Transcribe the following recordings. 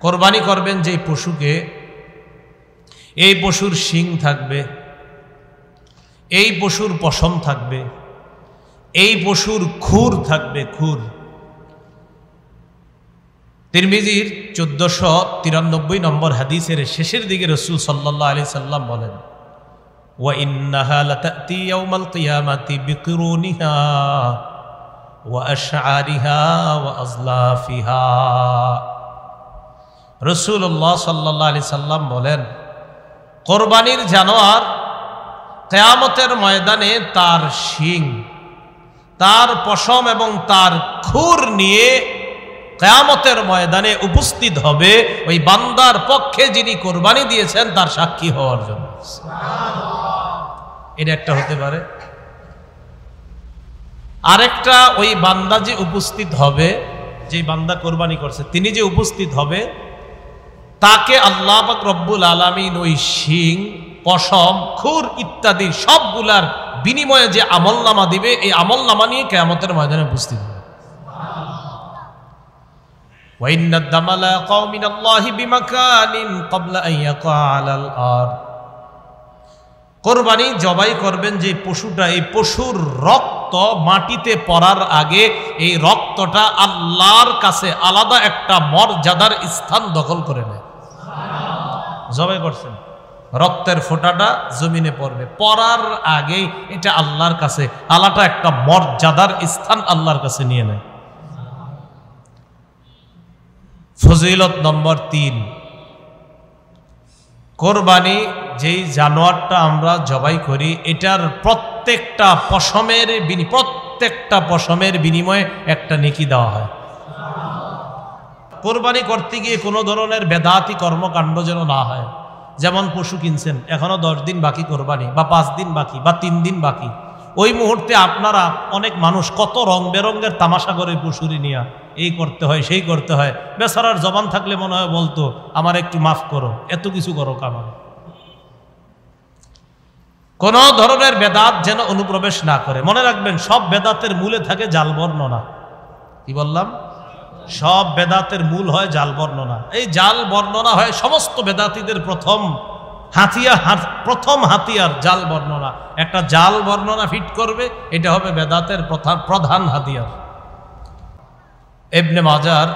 কোরবানি করবেন যেই পশুকে, এই পশুর শিং থাকবে, এই পশুর পশম থাকবে, এই পশুর খুর থাকবে, খুর। তিরমিজির 1493 নম্বর হাদিসের শেষের দিকে রাসূল সাল্লাল্লাহু আলাইহি সাল্লাম বলেন, ওয়া ইন্নাহা লাতাতি ইয়াউমাল কিয়ামাতি বিকুরুনিহা ওয়া আশআরিহা ওয়া আজলাফিহা। রাসূলুল্লাহ সাল্লাল্লাহু আলাইহি সাল্লাম বলেন, কোরবানির জানোয়ার কিয়ামতের ময়দানে তার শিং, তার পশম এবং তার খুর নিয়ে কিয়ামতের ময়দানে উপস্থিত হবে ওই বান্দার পক্ষে যিনি কোরবানি দিয়েছেন তার সাক্ষী হওয়ার জন্য। এটা একটা হতে পারে। আরেকটা, ওই বান্দা যে উপস্থিত হবে, যে বান্দা কোরবানি করছে তিনি যে উপস্থিত হবে, তাকে আল্লাহ পাক রব্বুল আলামিন ওই শিং, পশম, খুর ইত্যাদি সবগুলার বিনিময়ে যে আমলনামা দিবে, এই আমলনামা নিয়ে কিয়ামতের ময়দানে উপস্থিত হবে। وَإِنَّ الدَّمَ لَا يَقَعُ مِنَ اللَّهِ بِمَكَانٍ قَبْلَ أَن يَقَعَ عَلَى الْأَرْضِ। কোরবানি জবাই করবেন যে পশুটা, এই পশুর রক্ত মাটিতে পড়ার আগে এই রক্তটা আল্লাহর কাছে আলাদা একটা মর্যাদার স্থান দখল করে নেয়। জবাই করছেন, রক্তের ফোঁটাটা জমিনে পড়বে, পড়ার আগেই এটা আল্লাহর কাছে আলাদা একটা মর্যাদার স্থান আল্লাহর কাছে নিয়ে নেয়। ফজিলত নম্বর 3, কোরবানি যেই জানোয়ারটা আমরা জবাই করি, এটার প্রত্যেকটা পশমের বিনিময়ে একটা নেকি দেওয়া হয়। কোরবানি করতে গিয়ে কোনো ধরনের বেদাতি কর্মকাণ্ড যেন না হয়। যেমন পশু কিনছেন, এখনো 10 দিন বাকি কোরবানি, বা 5 দিন বাকি, বা 3 দিন বাকি, ওই মুহূর্তে আপনারা অনেক মানুষ কত রং বেরঙ্গের তামাশা করে পশুরি নিয়া, এই করতে হয় সেই করতে হয়। বেচারার জবান থাকলে মনে হয় বলতো, আমার একটু মাফ করো, এত কিছু করো কামান। কোন ধরনের বেদাত যেন অনুপ্রবেশ না করে। মনে রাখবেন, সব বেদাতের মূলে থাকে জাল বর্ণনা। কি বললাম? সব বেদাতের মূল হয় জাল বর্ণনা। এই জাল বর্ণনা হয় সমস্ত বেদাতীদের প্রথম হাতিয়ার জাল বর্ণনা। একটা জাল বর্ণনা ফিট করবে, এটা হবে বেদাতের প্রধান হাতিয়ার। ইবনে মাজার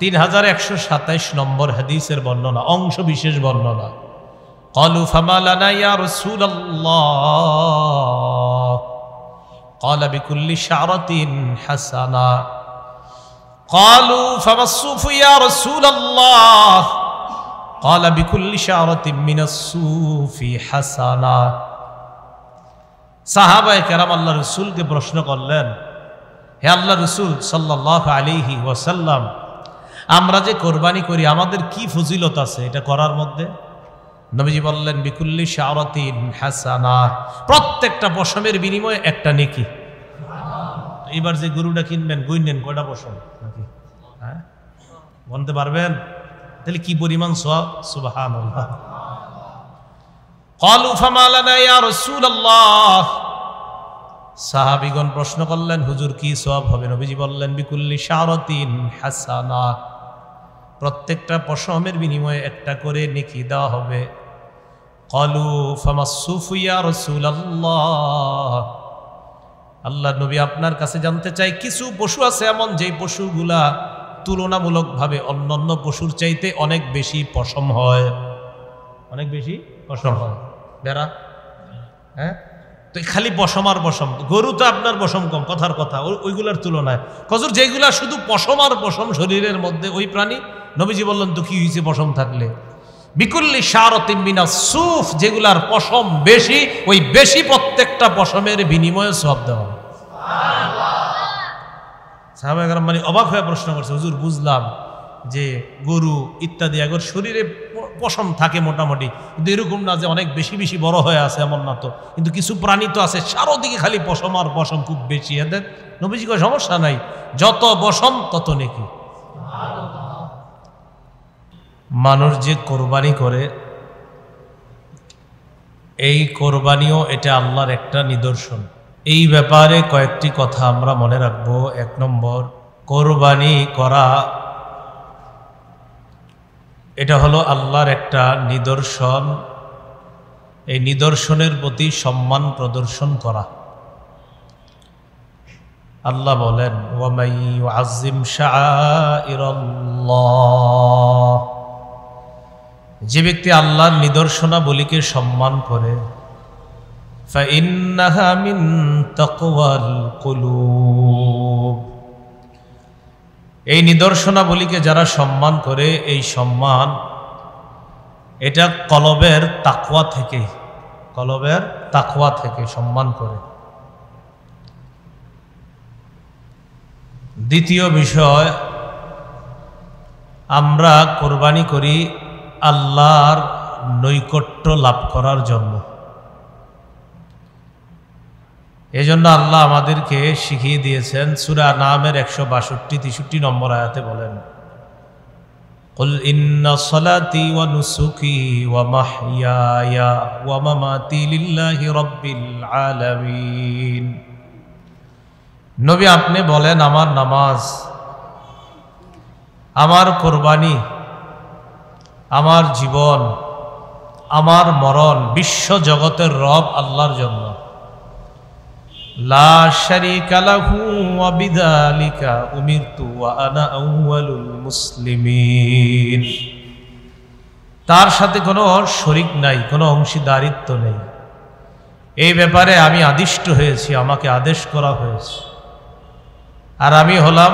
3127 নম্বর হাদিসের বর্ণনা, অংশ বিশেষ বর্ণনা। ক্বালু ফামা লানা ইয়া রাসূলুল্লাহ ক্বালা বিকুল্লি শা'রাতিন হাসানা। ক্বালু ফামাস-সুফু ইয়া রাসূলুল্লাহ ক্বালা বিকুল্লি শা'রাতিন মিনাস-সুফি হাসানা। সাহাবায়ে কেরাম আল্লাহর রাসূলকে প্রশ্ন করলেন, হে আল্লাহর রাসূল সাল্লাল্লাহু আলাইহি ওয়াসাল্লাম, আমরা যে কোরবানি করি আমাদের কি ফজিলত আছে এটা করার মধ্যে? নবীজি বললেন, বিকুল্লি শা'রাতিন হাসানা, প্রত্যেকটা পশমের বিনিময়ে একটা নেকি। এবার যে গরুটা কিনবেন, গুনলেন কয়টা পশম নাকি? হ্যাঁ, বলতে পারবেন? তাহলে কি পরিমাণ সওয়াব! সুবহানাল্লাহ। ক্বালু ফামা লানা ইয়া রাসূলুল্লাহ, সাহাবীগণ প্রশ্ন করলেন, হুজুর কি সওয়াব হবে? নবীজি বললেন, বিকুল্লি শা'রাতিন হাসানা, প্রত্যেকটা পশমের বিনিময়ে একটা করে নেকি দেওয়া হবে। ক্বালু ফামাস-সুফু ইয়া রাসূলুল্লাহ, আল্লাহ নবী আপনার কাছে জানতে চাই, কিছু পশু আছে এমন যেই পশুগুলা তুলনামূলকভাবে অন্যান্য পশুর চাইতে অনেক বেশি পশম হয়, অনেক বেশি পশম হয়। বেড়া, হ্যাঁ, তো খালি পশম আর পশম। গরু তো আপনার পশম কম, কথার কথা, ওইগুলার তুলনায়। কজুর যেগুলা শুধু পশম আর পশম শরীরের মধ্যে, ওই প্রাণী, নবীজি বললেন তো কি হয়েছে পশম থাকলে? বিকুল্লি শা'রাতিন মিনাস-সুফ, যেগুলার পশম বেশি, ওই বেশি প্রত্যেকটা পশমের বিনিময়ে সওয়াব দেওয়া। সাহাবায়ে কেরাম মানে অবাক হয়ে প্রশ্ন করছে, হুজুর বুঝলাম যে গরু ইত্যাদি এগোর শরীরে পশম থাকে মোটামুটি, কিন্তু এরকম না যে অনেক বেশি বেশি বড় হয়ে আছে, এমন না তো। কিন্তু কিছু প্রাণী তো আছে চারদিকে খালি পশম আর পশম, খুব বেশি। এদের নবীজি কয় সমস্যা নাই, যত পশম তত নেকি। মানুষ যে কোরবানি করে, এই কোরবানিও এটা আল্লাহর একটা নিদর্শন। এই ব্যাপারে কয়েকটি কথা আমরা মনে রাখবো। 1 নম্বর, কোরবানি করা এটা হলো আল্লাহর একটা নিদর্শন। এই নিদর্শনের প্রতি সম্মান প্রদর্শন করা। আল্লাহ বলেন, ওয়ামাই ইউআযযিম শাআইরাল্লাহ, যে ব্যক্তি আল্লাহর নিদর্শনাবলীকে সম্মান করে, ফাইন্নাহা মিন তাকওয়াল কুলুব, এই নিদর্শনাবলীকে যারা সম্মান করে, এই সম্মান এটা কলবের তাকওয়া থেকে, কলবের তাকওয়া থেকে সম্মান করে। দ্বিতীয় বিষয়, আমরা কোরবানি করি আল্লাহর নৈকট্য লাভ করার জন্য। এজন্য আল্লাহ আমাদেরকে শিখিয়ে দিয়েছেন, সূরা নামের 162-63 নম্বর আয়াতে বলেন, কুল ইন্না সলাতি ওয়া নুসুকি ওয়া মাহইয়ায়া ওয়া মামাতি লিল্লাহি রাব্বিল আলামিন। নবী আপনি বলেন, আমার নামাজ, আমার কোরবানি, আমার জীবন, আমার মরণ বিশ্ব জগতের রব আল্লাহর জন্য। লা শারীকা লাহু ওয়া বিযালিকা উমিরতু ওয়া আনা আউয়ালুল মুসলিমিন। তার সাথে কোনো শরীক নাই, কোনো অংশীদারিত্ব নেই। এই ব্যাপারে আমি আদিষ্ট হয়েছি, আমাকে আদেশ করা হয়েছে। আর আমি হলাম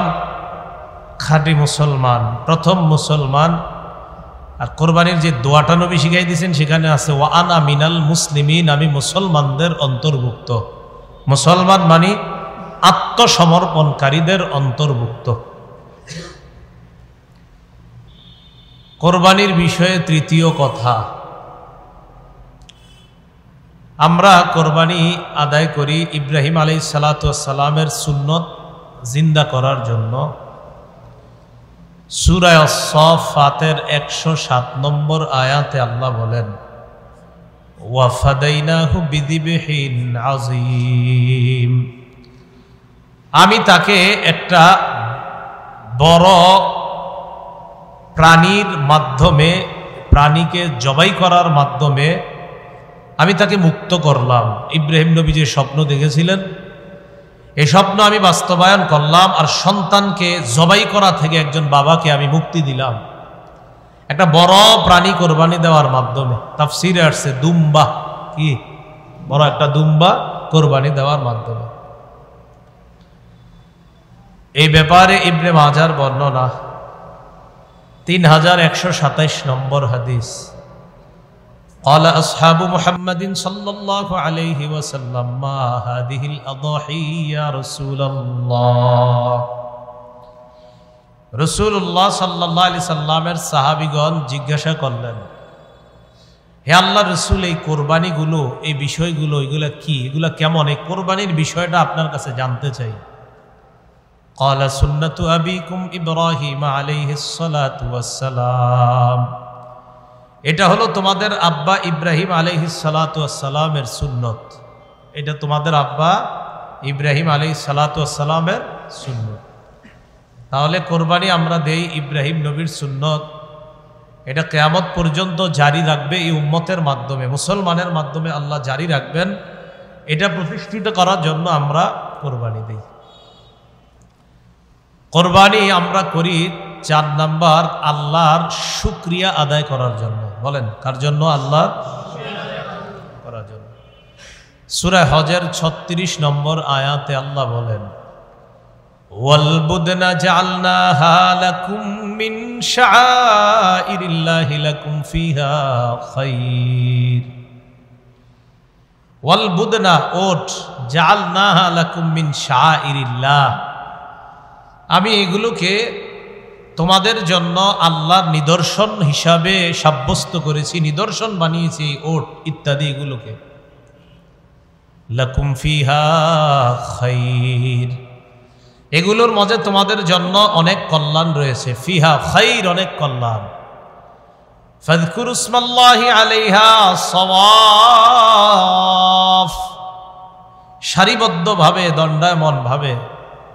খাঁটি মুসলমান, প্রথম মুসলমান। আর কোরবানির যে দোয়াটা নবী শিখাই দিয়েছেন সেখানে আছে ওয়া আনা মিনাল মুসলিমিন, আমি মুসলমানদের অন্তর্ভুক্ত। মুসলমান মানে আত্মসমর্পণকারীদের অন্তর্ভুক্ত। কোরবানির বিষয়ে তৃতীয় কথা, আমরা কোরবানি আদায় করি ইব্রাহিম আলাইহিস সালাতু ওয়াস সালামের সুন্নত জিন্দা করার জন্য। সূরা আস-সাফফাতের 107 নম্বর আয়াতে আল্লাহ বলেন, ওয়া ফাদাইনাহু বিযিবহিন আযীম, আমি তাকে একটা বড় প্রাণীর মাধ্যমে, প্রাণীকে জবাই করার মাধ্যমে আমি তাকে মুক্ত করলাম। ইব্রাহিম নবী যে স্বপ্ন দেখেছিলেন, এই স্বপ্ন আমি বাস্তবায়ন করলাম। আর সন্তানকে জবাই করা থেকে একজন বাবাকে আমি মুক্তি দিলাম একটা বড় প্রাণী কোরবানি দেওয়ার মাধ্যমে। তাফসীরে আসছে দুম্বা, কি বড় একটা দুম্বা কোরবানি দেওয়ার মাধ্যমে। এই ব্যাপারে ইবনে মাজার বর্ণনা 3127 নম্বর হাদিস। قال أصحاب محمد صلى الله عليه وسلم ما هذه الأضاحي يا رسول الله। রাসূলুল্লাহ সাল্লাল্লাহু আলাইহি সাল্লামের সাহাবীগণ জিজ্ঞাসা করলেন, হে আল্লাহর রাসূল, এই কোরবানিগুলো, এই বিষয়গুলো, এগুলা কি, এগুলা কেমন, এই কোরবানির বিষয়টা আপনার কাছে জানতে চাই। قال سنة أبيكم إبراهيم عليه الصلاة والسلام, এটা হলো তোমাদের আব্বা ইব্রাহিম আলাইহিস সালাতু ওয়াস সালামের সুন্নত। এটা তোমাদের আব্বা ইব্রাহিম আলাইহিস সালাতু ওয়াস সালামের সুন্নত। তাহলে কোরবানি আমরা দেই ইব্রাহিম নবীর সুন্নত। এটা কিয়ামত পর্যন্ত জারি রাখবে এই উম্মতের মাধ্যমে, মুসলমানের মাধ্যমে আল্লাহ জারি রাখবেন। এটা প্রতিষ্ঠিত করার জন্য আমরা কোরবানি দেই। কোরবানি আমরা করি 4 নাম্বার, আল্লাহর শুকরিয়া আদায় করার জন্য। বলেন কার জন্য? আল্লাহ করার জন্য। সূরা হজের 36 নম্বর আয়াতে আল্লাহ বলেন, ওয়াল বুদনা জাআলনাহা লাকুম মিন শাআইরিল্লাহি লাকুম ফিহা খায়র। ওয়াল বুদনা, ওট, জাআলনাহা লাকুম মিন শাআইরিল্লাহ, আমি এগুলোকে তোমাদের জন্য আল্লাহর নিদর্শন হিসাবে সাব্যস্ত করেছি, নিদর্শন বানিয়েছি ওট ইত্যাদি এগুলোকে। লাকুম ফিহা খায়র, এগুলোর মাঝে তোমাদের জন্য অনেক কল্যাণ রয়েছে। ফিহা খায়র, অনেক কল্যাণ। ফাযকুরু ইসমাল্লাহি আলাইহা সাওয়াফ, সারিবদ্ধভাবে,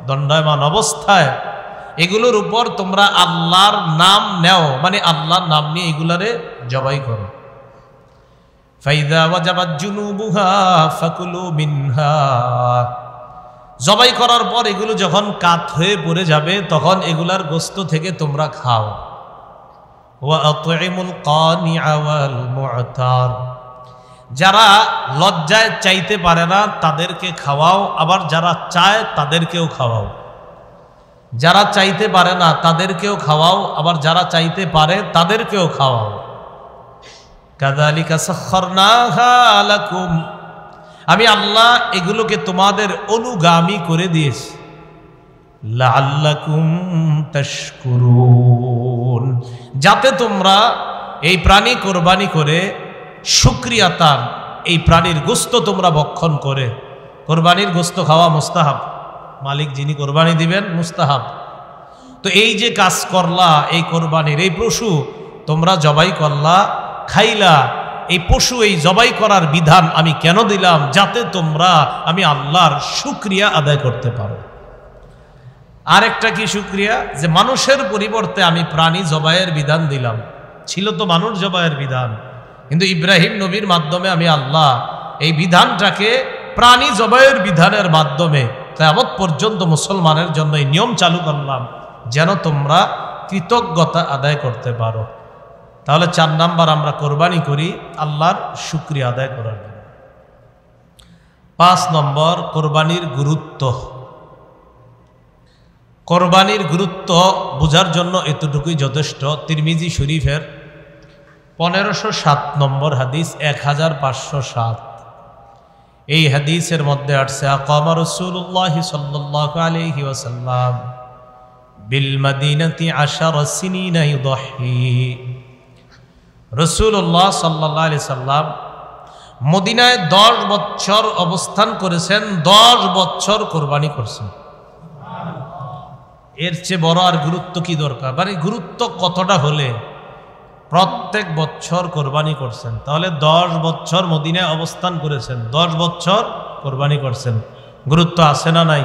দণ্ডায়মান অবস্থায় এগুলোর উপর তোমরা আল্লাহর নাম নেও, মানে আল্লাহর নাম নিয়ে এগুলারে জবাই করো। ফাইদা ওয়াজাবাত জুনুবুহা ফাকুলু মিনহা, জবাই করার পর এগুলো যখন কাত হয়ে পড়ে যাবে তখন এগুলার গোশত থেকে তোমরা খাও। ওয়া আতইমুল কানিআ ওয়াল মু'তার, যারা লজ্জায় চাইতে পারে না তাদেরকে খাওয়াও, আবার যারা চায় তাদেরকেও খাওয়াও। যারা চাইতে পারে না তাদেরকেও খাওয়াও, আবার যারা চাইতে পারে তাদেরকেও খাওয়াও। কাযালিকা সাখখারনাহা লাকুম, আমি আল্লাহ এগুলোকে তোমাদের অনুগামী করে দিয়েছি। লাআল্লাকুম তাশকুরুন, যাতে তোমরা এই প্রাণী কোরবানি করে শুকরিয়া তার, এই প্রাণীর গোশত তোমরা ভক্ষণ করে, কোরবানির গোশত খাওয়া মুস্তাহাব, মালিক যিনি কোরবানি দিবেন মুস্তাহাব। তো এই যে কাজ করলা, এই কোরবানির এই পশু তোমরা জবাই করলা, খাইলা, এই পশু এই জবাই করার বিধান আমি কেন দিলাম? যাতে তোমরা আমি আল্লাহর শুকরিয়া আদায় করতে পারো। আরেকটা কি শুকরিয়া? যে মানুষের পরিবর্তে আমি প্রাণী জবাইয়ের বিধান দিলাম। ছিল তো মানুষ জবাইয়ের বিধান, কিন্তু ইব্রাহিম নবীর মাধ্যমে আমি আল্লাহ এই বিধানটাকে প্রাণী জবাইয়ের বিধানের মাধ্যমে কিয়ামত পর্যন্ত মুসলমানের জন্য এই নিয়ম চালু করলাম, যেন তোমরা কৃতজ্ঞতা আদায় করতে পারো। তাহলে 4 নাম্বার আমরা কোরবানি করি আল্লাহর শুকরিয়া আদায় করার জন্য। 5 নম্বর কোরবানির গুরুত্ব। কোরবানির গুরুত্ব বোঝার জন্য এতটুকুই যথেষ্ট। তিরমিজি শরীফের 1507 নম্বর হাদিস, 1507, এই হাদিসের মধ্যে আসছে আকামা রাসূলুল্লাহ সাল্লাল্লাহু আলাইহি ওয়াসাল্লাম বিল মদিনাতি 10 সিনিনা ইউদহি। রাসূলুল্লাহ সাল্লাল্লাহু আলাইহি সাল্লাম মদিনায় 10 বছর অবস্থান করেছেন, 10 বছর কোরবানি করছেন। এর চেয়ে বড় আর গুরুত্ব কি দরকার? মানে গুরুত্ব কতটা হলে প্রত্যেক বছর কোরবানি করছেন। তাহলে 10 বছর মদিনায় অবস্থান করেছেন, 10 বছর কোরবানি করছেন, গুরুত্ব আছে না নাই?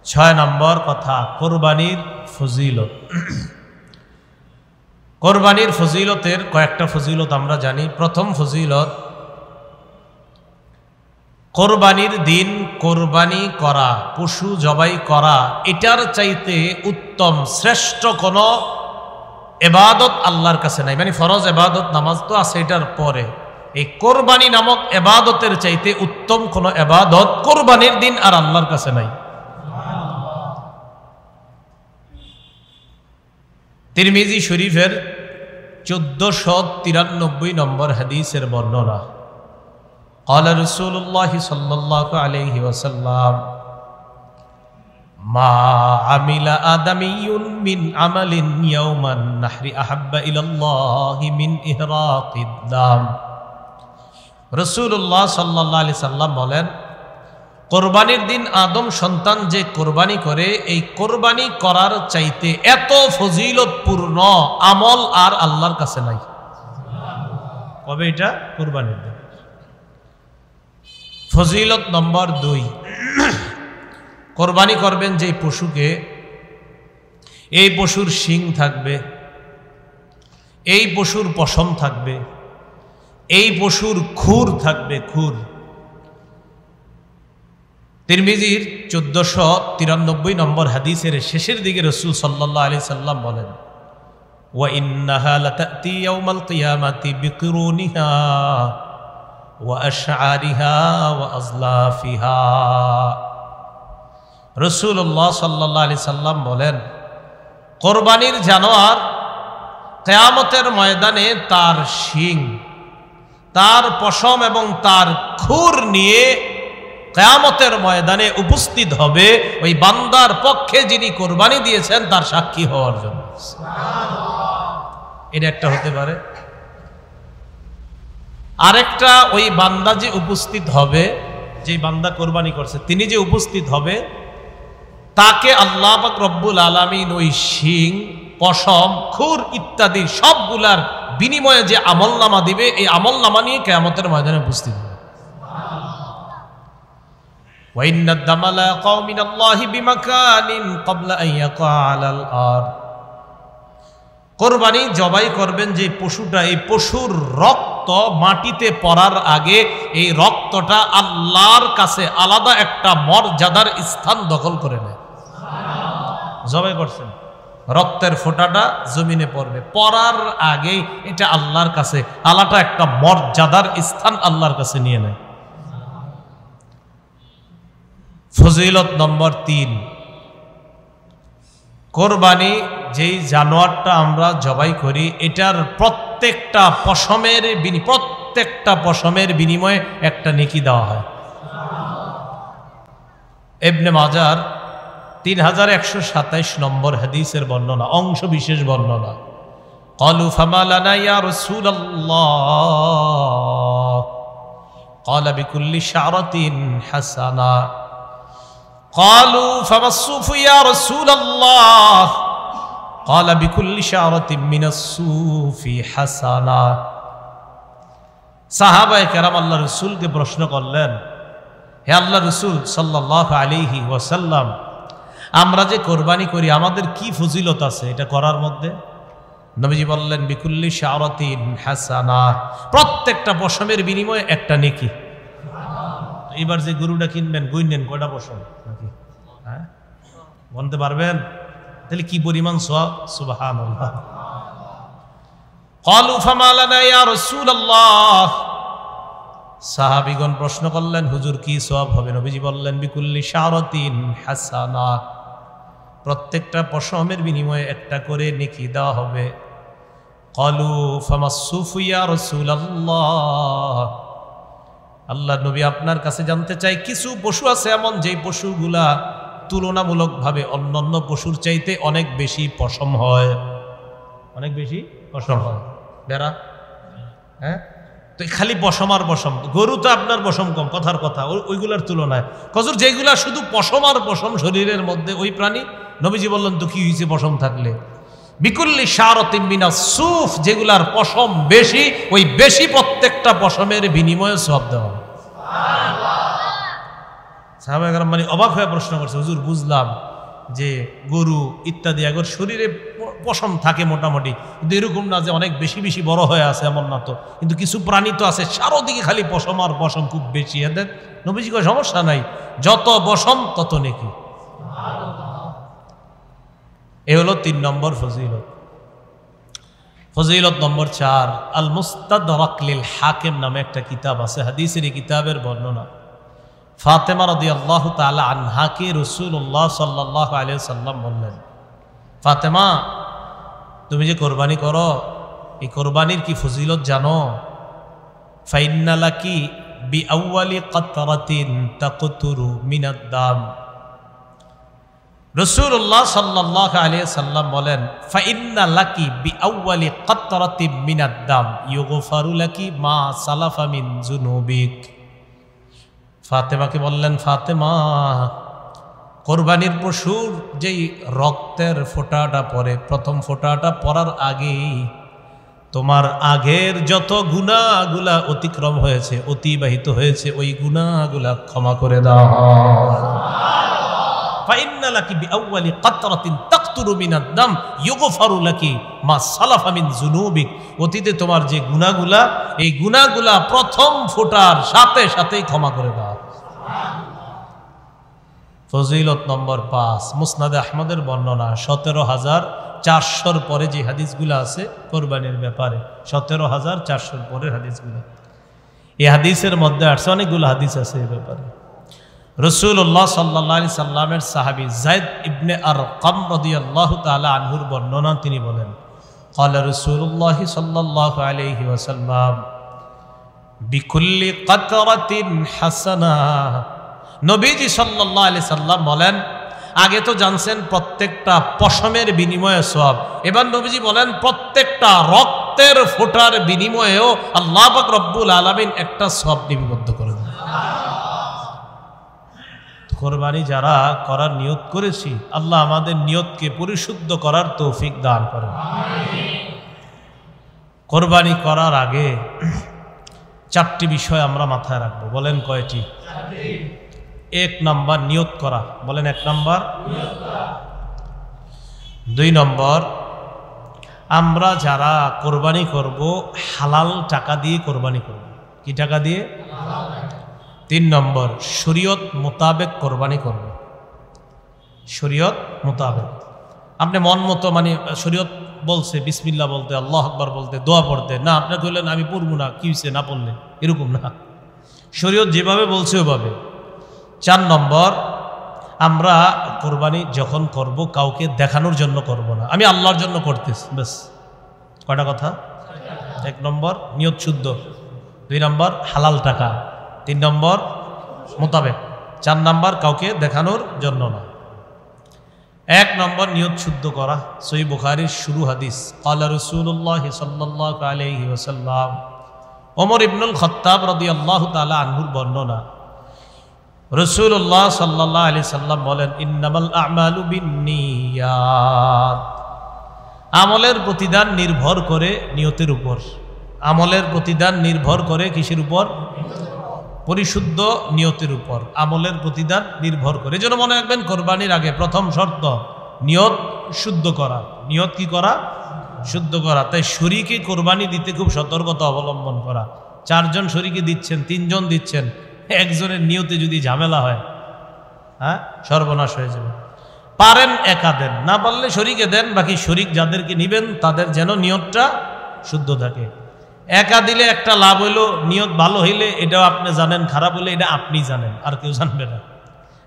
6 নম্বর কথা, কোরবানির ফজিলত। কোরবানির ফজিলতের কয়েকটা ফজিলত আমরা জানি। প্রথম ফজিলত, কোরবানির দিন কোরবানি করা, পশু জবাই করা, এটার চাইতে উত্তম শ্রেষ্ঠ কোনো এবাদত আল্লাহর কাছে নাই। মানে ফরজ এবাদত নামাজ তো আছে এটার পরে, এই কোরবানি নামক এবাদতের চাইতে উত্তম কোনো এবাদত কোরবানির দিন আর আল্লাহর কাছে নাই। তিরমিজি শরীফের 1493 নম্বর হাদিসের বর্ণনা, قال رسول الله صلى الله عليه وسلم ما عمل آدمي من عمل يوم النحر أحب إلى الله من إهراق الدم। রাসূলুল্লাহ সাল্লাল্লাহু আলাইহি সাল্লাম বলেন, কোরবানির দিন আদম সন্তান যে কোরবানি করে, এই কোরবানি করার চাইতে এত ফজিলতপূর্ণ আমল আর আল্লাহর কাছে নাই। কবে এটা? কোরবানির দিন। ফজিলত নম্বর 2, কোরবানি করবেন যে পশুকে, এই পশুর শিং থাকবে, এই পশুর পশম থাকবে, এই পশুর খুর থাকবে, খুর। তিরমিজির 1493 নম্বর হাদিসের শেষের দিকে রাসূল সাল্লাল্লাহু আলাইহি সাল্লাম বলেন, ওয়া ইন্নাহা লাতাতি ইয়াউমাল কিয়ামাতি বিকুরুনিহা ওয়া আশআরিহা ওয়া আজলাফিহা। রাসূলুল্লাহ সাল্লাল্লাহু আলাইহি সাল্লাম বলেন, কোরবানির জানোয়ার কিয়ামতের ময়দানে তার শিং, তার পশম এবং তার খুর নিয়ে কিয়ামতের ময়দানে উপস্থিত হবে ওই বান্দার পক্ষে যিনি কোরবানি দিয়েছেন তার সাক্ষী হওয়ার জন্য। এটা একটা হতে পারে। আরেকটা, ওই বান্দা যে উপস্থিত হবে, যে বান্দা কোরবানি করছে তিনি যে উপস্থিত হবে, তাকে আল্লাহ পাক রব্বুল আলামিন ওই শিং, পশম, খুর ইত্যাদি সবগুলার বিনিময়ে যে আমলনামা দিবে, এই আমলনামা নিয়ে কিয়ামতের ময়দানে উপস্থিত হবে। وإن الدم لا يقع من الله بمكان قبل أن يقع على الأرض। কোরবানি জবাই করবেন যে পশুটা, এই পশুর রক্ত মাটিতে পড়ার আগে এই রক্তটা আল্লাহর কাছে আলাদা একটা মর্যাদার স্থান দখল করে নেয়। জবাই করছেন, রক্তের ফোঁটাটা জমিনে পড়বে, পড়ার আগে এটা আল্লাহর কাছে আলাদা একটা মর্যাদার স্থান আল্লাহর কাছে নিয়ে নেয়। ফজিলত নম্বর 3, কোরবানি যেই জানোয়ারটা আমরা জবাই করি এটার প্রত্যেকটা পশমের বিনিময়ে একটা নেকি দেওয়া হয়। ইবনে মাজার 3127 নম্বর হাদিসের বর্ণনা, অংশ বিশেষ বর্ণনা। ক্বালু ফামা লানা ইয়া রাসূলুল্লাহ ক্বালা বিকুল্লি শা'রাতিন হাসানা। قالوا فما الصوف يا رسول الله قال بكل شعرة من الصوف حسنة। সাহাবায়ে কেরাম আল্লাহ রাসূলকে প্রশ্ন করলেন, হে আল্লাহ রাসূল সাল্লাল্লাহু আলাইহি ওয়াসাল্লাম, আমরা যে কোরবানি করি আমাদের কি ফজিলত আছে এটা করার মধ্যে? নবীজি বললেন, বিকুল্লি শা'রাতিন হাসানা, প্রত্যেকটা পশমের বিনিময়ে একটা নেকি। এবার যে গরুটা কিনবেন গুইনেন কয়টা পশম নাকি, হ্যাঁ বলতে পারবেন? তাহলে কি পরিমাণ সওয়াব! সুবহানাল্লাহ। ক্বালু ফামা লানা ইয়া রাসূলুল্লাহ, সাহাবীগণ প্রশ্ন করলেন, হুজুর কি সওয়াব হবে? নবীজি বললেন, বিকুল্লি শা'রাতিন হাসানা, প্রত্যেকটা পশমের বিনিময়ে একটা করে নেকি দেওয়া হবে। ক্বালু ফামাস সুফু ইয়া রাসূলুল্লাহ, আল্লাহ নবী আপনার কাছে জানতে চাই, কিছু পশু আছে এমন যেই পশুগুলা তুলনামূলকভাবে অন্যান্য পশুর চাইতে অনেক বেশি পশম হয়, অনেক বেশি পশম হয়। বেড়া, হ্যাঁ, তো খালি পশম আর পশম, গরু তো আপনার পশম কম, কথার কথা, ওইগুলার তুলনায় কজুর যেগুলা শুধু পশম আর পশম শরীরের মধ্যে, ওই প্রাণী নবীজি বললেন তো কি হয়েছে পশম থাকলে? বিকুল্লি শা'রাতিন মিনাস সুফ, যেগুলার পশম বেশি, ওই বেশি প্রত্যেকটা পশমের বিনিময়ে সওয়াব দেওয়া। সাহাবায়ে কেরাম মানে অবাক হয়ে প্রশ্ন করছে, হুজুর বুঝলাম যে গরু ইত্যাদি এগুলোর শরীরে পশম থাকে মোটামুটি, কিন্তু এরকম না যে অনেক বেশি বেশি বড় হয়ে আছে, এমন না তো। কিন্তু কিছু প্রাণী তো আছে চারোদিকে খালি পশম আর পশম, খুব বেশি। এদের নবীজি কয় সমস্যা নাই, যত পশম তত নেকি। এ হলো 3 নম্বর ফজিলত। ফজিলত নম্বর 4, আল মুস্তাদরাক লিল হাকিম নামে একটা কিতাব আছে, হাদিসের এই কিতাবের বর্ণনা। ফাতেমা রাদিয়াল্লাহু তাআলা আনহাকে রাসূলুল্লাহ সাল্লাল্লাহু আলাইহি ওয়াসাল্লাম বললেন, ফাতেমা তুমি যে কোরবানি করো, এই কোরবানির কি ফজিলত জানো? ফাইন্না লাকি বিআউয়ালি কাতরাতিন তাকতুরু মিনাদ দাম। রাসূলুল্লাহ সাল্লাল্লাহু আলাইহি ওয়াসাল্লাম বলেন, ফাইন্না লাকি বিআউয়ালি কাতরাতিন মিনাদ দাম ইউগফারু লাকি মা সালাফা মিন যুনুবিক। ফাতেমাকে বললেন, ফাতেমা কোরবানির পশুর যেই রক্তের ফোঁটাটা পড়ে, প্রথম ফোঁটাটা পড়ার আগেই তোমার আগের যত গুনাহগুলা অতিক্রম হয়েছে, অতিবাহিত হয়েছে, ওই গুনাহগুলা ক্ষমা করে দাও। ফাইন্না লাকি বিআউয়ালি কাতরাতিন তাকতুরু মিনাদ দাম ইউগফারু লাকি মা সালাফা মিন যুনুবিক। অতীতে তোমার যে গুনাহগুলা, এই গুনাহগুলা প্রথম ফোঁটার সাথে সাথেই ক্ষমা করে দাও। ফজিলত নম্বর 5, মুসনাদে আহমদের বর্ণনা, 17,400 পরে যে হাদিসগুলো আছে কোরবানির ব্যাপারে, 17,400 পরের হাদিসগুলো, এই হাদিসের মধ্যে আসছে অনেকগুলো হাদিস আছে এই ব্যাপারে। রাসূলুল্লাহ সাল্লাল্লাহু আলাইহি সাল্লামের সাহাবী যায়েদ ইবনে আরকাম রাদিয়াল্লাহু তাআলা আনহুর বর্ণনা, তিনি বলেন, ক্বালা রাসূলুল্লাহ সাল্লাল্লাহু আলাইহি ওয়াসাল্লাম বিকুল্লি কাতরাতিন হাসানা। নবীজি সাল্লাল্লাহু আলাইহি সাল্লাম বলেন, আগে তো জানছেন প্রত্যেকটা পশমের বিনিময়ে সওয়াব, এবার নবীজি বলেন প্রত্যেকটা রক্তের ফোঁটার বিনিময়েও আল্লাহ পাক রব্বুল আলামিন একটা সওয়াব নিবদ্ধ করে দেন। কোরবানি যারা করার নিয়ত করেছি, আল্লাহ আমাদের নিয়তকে পরিশুদ্ধ করার তৌফিক দান করেন। কোরবানি করার আগে 4টি বিষয় আমরা মাথায় রাখবো। বলেন কয়টি? এক নাম্বার নিয়ত করা, বলেন এক নাম্বার। 2 নম্বর, আমরা যারা কোরবানি করব হালাল টাকা দিয়ে কোরবানি করব। কি টাকা দিয়ে? 3 নম্বর, শরীয়ত মোতাবেক কোরবানি করব। শরীয়ত মোতাবেক, আপনি মন মতো, মানে শরীয়ত বলছে বিসমিল্লাহ বলতে, আল্লাহ আকবার বলতে, দোয়া পড়তে, না আপনি কইলেন আমি পড়বো না, কি হয়েছে না পড়লে, এরকম না। শরীয়ত যেভাবে বলছে ওইভাবে। 4 নম্বর, আমরা কোরবানি যখন করব কাউকে দেখানোর জন্য করব না, আমি আল্লাহর জন্য করতেছি, ব্যাস। কয়টা কথা? 1 নম্বর নিয়ত শুদ্ধ, 2 নম্বর হালাল টাকা, 3 নম্বর মোতাবেক, 4 নম্বর কাউকে দেখানোর জন্য না। 1 নম্বর নিয়ত শুদ্ধ করা। সহিহ বুখারীর শুরু হাদিস, ক্বালা রাসূলুল্লাহ সাল্লাল্লাহু আলাইহি ওয়াসাল্লাম, ওমর ইবনুল খাত্তাব রাদিয়াল্লাহু তাআলা আনহুর বর্ণনা, রাসূলুল্লাহ সাল্লাল্লাহু আলাইহি সাল্লাম বলেন, ইন্নামাল আ'মালু বিন্নিয়াত, আমলের প্রতিদান নির্ভর করে নিয়তের উপর। আমলের প্রতিদান নির্ভর করে কিসের উপর? পরিশুদ্ধ নিয়তের উপর আমলের প্রতিদান নির্ভর করে। এজন্য মনে রাখবেন, কোরবানির আগে প্রথম শর্ত নিয়ত শুদ্ধ করা। নিয়ত কি করা? শুদ্ধ করা। তাই শরীকে কোরবানি দিতে খুব সতর্কতা অবলম্বন করা। 4 জন শরীকে দিচ্ছেন, 3 জন দিচ্ছেন, একজনের নিয়তে যদি ঝামেলা হয়, হ্যাঁ, সর্বনাশ হয়ে যাবে। পারেন একা দেন, না পারলে শরীকে দেন, বাকি শরীক যাদেরকে নিবেন তাদের যেন নিয়তটা শুদ্ধ থাকে। একা দিলে একটা লাভ হইলো, নিয়ত ভালো হইলে এটাও আপনি জানেন, খারাপ হইলে এটা আপনি জানেন, আর কেউ জানবে না।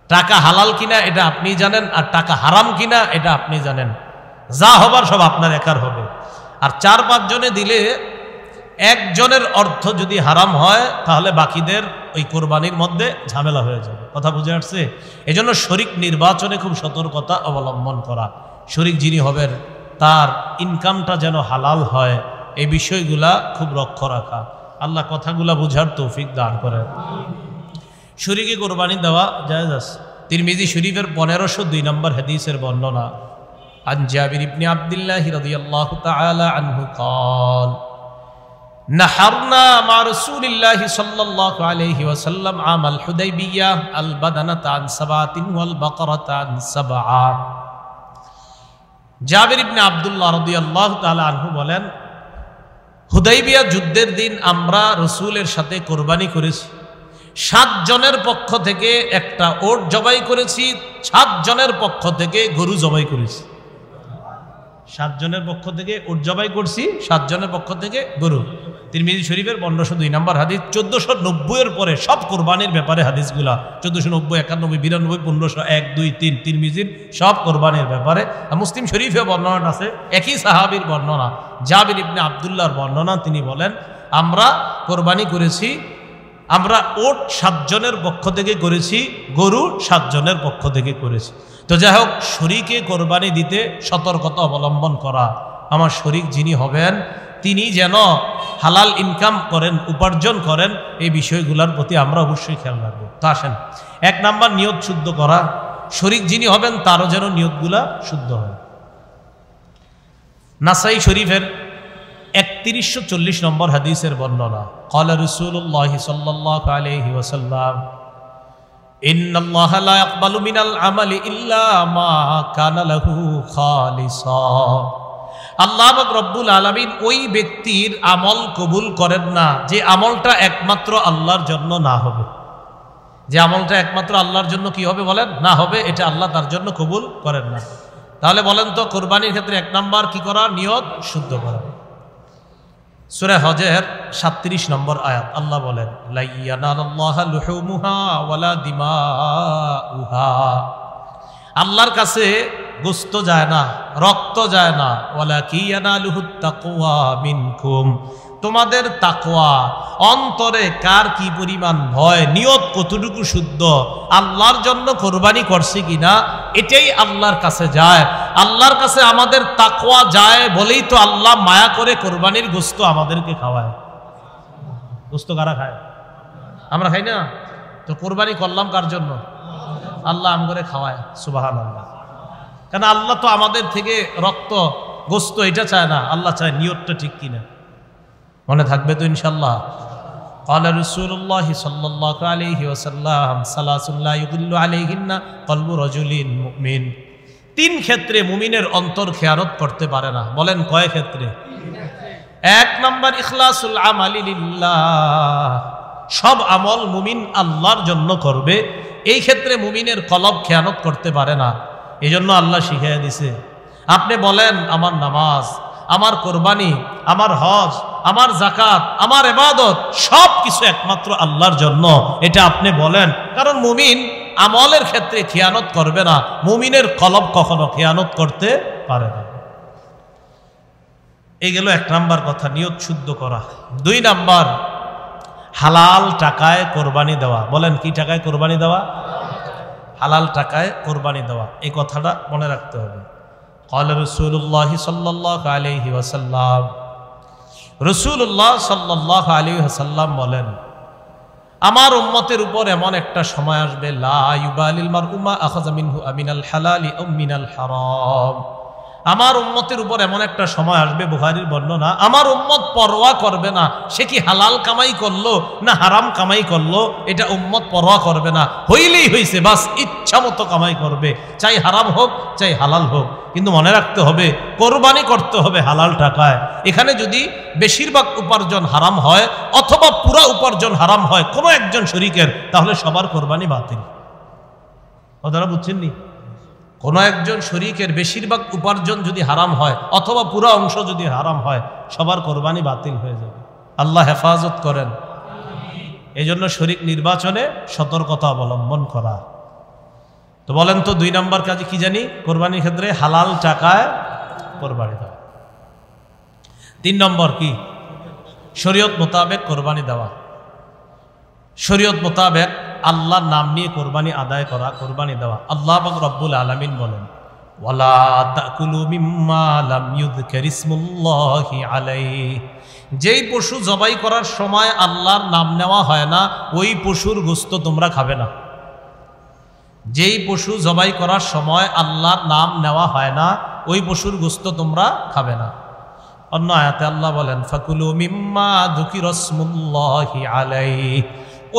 টাকা হালাল কিনা এটা আপনি জানেন, আর টাকা হারাম কিনা এটা আপনি জানেন। যা হবার সব আপনার একার হবে। আর 4-5 জনে দিলে একজনের অর্থ যদি হারাম হয়, তাহলে বাকিদের ওই কোরবানির মধ্যে ঝামেলা হয়ে যাবে। কথা বুঝে আসছে? এজন্য শরীক নির্বাচনে খুব সতর্কতা অবলম্বন করা। শরীক যিনি হবেন তার ইনকামটা যেন হালাল হয়, এই বিষয়গুলা খুব লক্ষ্য রাখা। আল্লাহ কথাগুলা বুঝার তৌফিক দান করেন। শরীকে কোরবানি দেওয়া জায়েজ আছে। তিরমিজি শরীফের 1502 নম্বর হাদিসের বর্ণনা, আন জাবির ইবনে আব্দুল্লাহ রাদিয়াল্লাহু তাআলা আনহু قال نحرنا مع رسول الله صلى الله عليه وسلم عام الحديبية البدنة عن 7 والبقرة عن 7। জাবির ইবনে আব্দুল্লাহ রাদিয়াল্লাহু তাআলা আনহু বলেন, হুদাইবিয়া যুদ্ধের দিন আমরা রসুলের সাথে কোরবানি করেছি। 7 জনের পক্ষ থেকে একটা ওট জবাই করেছি, 7 জনের পক্ষ থেকে গরু জবাই করেছি। 7 জনের পক্ষ থেকে ওট জবাই করছি, 7 জনের পক্ষ থেকে গরু। তিরমিজি শরীফের 1502 নম্বর হাদিস। 1490 এর পরে সব কোরবানির ব্যাপারে হাদিসগুলা, 1490, 91, 92, 1500, 1, 2, 3 তিরমিজির সব কোরবানির ব্যাপারে। মুসলিম শরীফে বর্ণনা আছে, একই সাহাবীর বর্ণনা, জাবির ইবনে আব্দুল্লাহর বর্ণনা। তিনি বলেন, আমরা কোরবানি করেছি, আমরা ওট 7 জনের পক্ষ থেকে করেছি, গরু 7 জনের পক্ষ থেকে করেছি। তো যাই হোক, শরীকে কোরবানি দিতে সতর্কতা অবলম্বন করা। আমার শরীক যিনি হবেন তিনি যেন হালাল ইনকাম করেন, উপার্জন করেন, এই বিষয়গুলোর প্রতি আমরা অবশ্যই খেয়াল রাখবো। তো আসেন, 1 নাম্বার নিয়ত শুদ্ধ করা। শরীক যিনি হবেন তারও যেন নিয়তগুলা শুদ্ধ হয়। নাসাই শরীফের 3140 নম্বর হাদিসের বর্ণনা, ক্বালা রাসূলুল্লাহ সাল্লাল্লাহু আলাইহি ওয়াসাল্লাম, ইন্নাল্লাহা লা ইয়াকবালু মিনাল আমালি ইল্লা মা কানা লাহু খালিসা। আল্লাহ পাক রব্বুল আলামিন ওই ব্যক্তির আমল কবুল করেন না যে আমলটা একমাত্র আল্লাহর জন্য না হবে। যে আমলটা একমাত্র আল্লাহর জন্য কি হবে বলেন? না হবে, এটা আল্লাহ তার জন্য কবুল করেন না। তাহলে বলেন তো, কোরবানির ক্ষেত্রে 1 নাম্বার কি করা? নিয়ত শুদ্ধ করা। সূরা হজের 37 নম্বর আয়াত, আল্লাহ বলেন, লা ইয়ানালাল্লাহা লুহুমুহা ওয়ালা দিমাউহা। আল্লাহর কাছে গোশত যায় না, রক্ত যায় না, ওয়ালাকিন ইয়ানালুহুত তাকওয়া মিনকুম। তোমাদের তাকওয়া, অন্তরে কার কি পরিমাণ ভয়, নিয়ত কতটুকু শুদ্ধ, আল্লাহর জন্য কোরবানি করছে কিনা, এটাই আল্লাহর কাছে যায়। আল্লাহর কাছে আমাদের তাকওয়া যায় বলেই তো আল্লাহ মায়া করে কোরবানির গোশত আমাদেরকে খাওয়ায়। গোশত কারা খায়? আমরা খাই না। তো কোরবানি করলাম কার জন্য? আল্লাহ আমগরে খাওয়ায়। সুবহানাল্লাহ। কেন? আল্লাহ তো আমাদের থেকে রক্ত, গোশত এটা চায় না, আল্লাহ চায় নিয়তটা ঠিক কিনা। মনে থাকবে তো ইনশাল্লাহ? قال رسول الله صلى الله عليه وسلم ثلاث لا يضل عليهن قلب رجل مؤمن। তিন ক্ষেত্রে মুমিনের অন্তর খেয়ানত করতে পারে না। বলেন কয় ক্ষেত্রে? এক নাম্বার ইখলাসুল আমালি লিল্লাহ, সব আমল মুমিন আল্লাহর জন্য করবে, এই ক্ষেত্রে মুমিনের কলব খেয়ানত করতে পারে না। এজন্য আল্লাহ শিখিয়ে দিছে। আপনি বলেন আমার নামাজ, আমার কোরবানি, আমার হজ, আমার যাকাত, আমার ইবাদত সব কিছু একমাত্র আল্লাহর জন্য, এটা আপনি বলেন। কারণ মুমিন আমলের ক্ষেত্রে খেয়ানত করবে না, মুমিনের কলব কখনো খেয়ানত করতে পারে না। এই গেল এক নাম্বার কথা, নিয়ত শুদ্ধ করা। দুই নাম্বার হালাল টাকায় কোরবানি দেওয়া। বলেন কি টাকায় কোরবানি দেওয়া? হালাল টাকায় কোরবানি দেওয়া, এই কথাটা মনে রাখতে হবে। قال رسول الله صلى الله عليه وسلم, রাসূলুল্লাহ সাল্লাল্লাহু আলাইহি ওয়াসাল্লাম বলেন, আমার উম্মতের উপর এমন একটা সময় আসবে, লা ইউবালিল মারউ মা আখাযা মিনহু আমিনাল হালালি আও মিনাল হারাম। আমার উম্মতের উপর এমন একটা সময় আসবে, বুখারীর বর্ণনা, আমার উম্মত পরোয়া করবে না সে কি হালাল কামাই করলো না হারাম কামাই করলো, এটা উম্মত পরোয়া করবে না। হইলেই হইছে, বাস ইচ্ছা মতো কামাই করবে, চাই হারাম হোক চাই হালাল হোক। কিন্তু মনে রাখতে হবে কোরবানি করতে হবে হালাল টাকায়। এখানে যদি বেশিরভাগ উপার্জন হারাম হয় অথবা পুরা উপার্জন হারাম হয় কোনো একজন শরীকের, তাহলে সবার কোরবানি বাতিল। কথাটা বুঝছেননি? কোন একজন শরীকের বেশিরভাগ উপার্জন যদি হারাম হয় অথবা পুরো অংশ যদি হারাম হয়, সবার কোরবানি বাতিল হয়ে যাবে। আল্লাহ হেফাজত করেন। এই জন্য শরীক নির্বাচনে সতর্কতা অবলম্বন করা। তো বলেন তো দুই নাম্বার কাজে কি জানি? কোরবানির ক্ষেত্রে হালাল টাকায় কোরবানি দেওয়া। তিন নম্বর কি? শরীয়ত মোতাবেক কোরবানি দেওয়া। শরীয়ত মোতাবেক আল্লাহর নাম নিয়ে কোরবানি আদায় করা, কোরবানি দেওয়া। আল্লাহ পাক রব্বুল আলামিন বলেন, ওয়ালা তাকুলু মিম্মা লাম ইউযকার ইসমুল্লাহি আলাইহি, যেই পশু জবাই করার সময় আল্লাহর নাম নেওয়া হয় না ওই পশুর গোশত তোমরা খাবে না। যেই পশু জবাই করার সময় আল্লাহর নাম নেওয়া হয় না ওই পশুর গোশত তোমরা খাবে না। অন্য আয়াতে আল্লাহ বলেন, ফাকুলু মিম্মা যুকিরা ইসমুল্লাহি আলাইহি,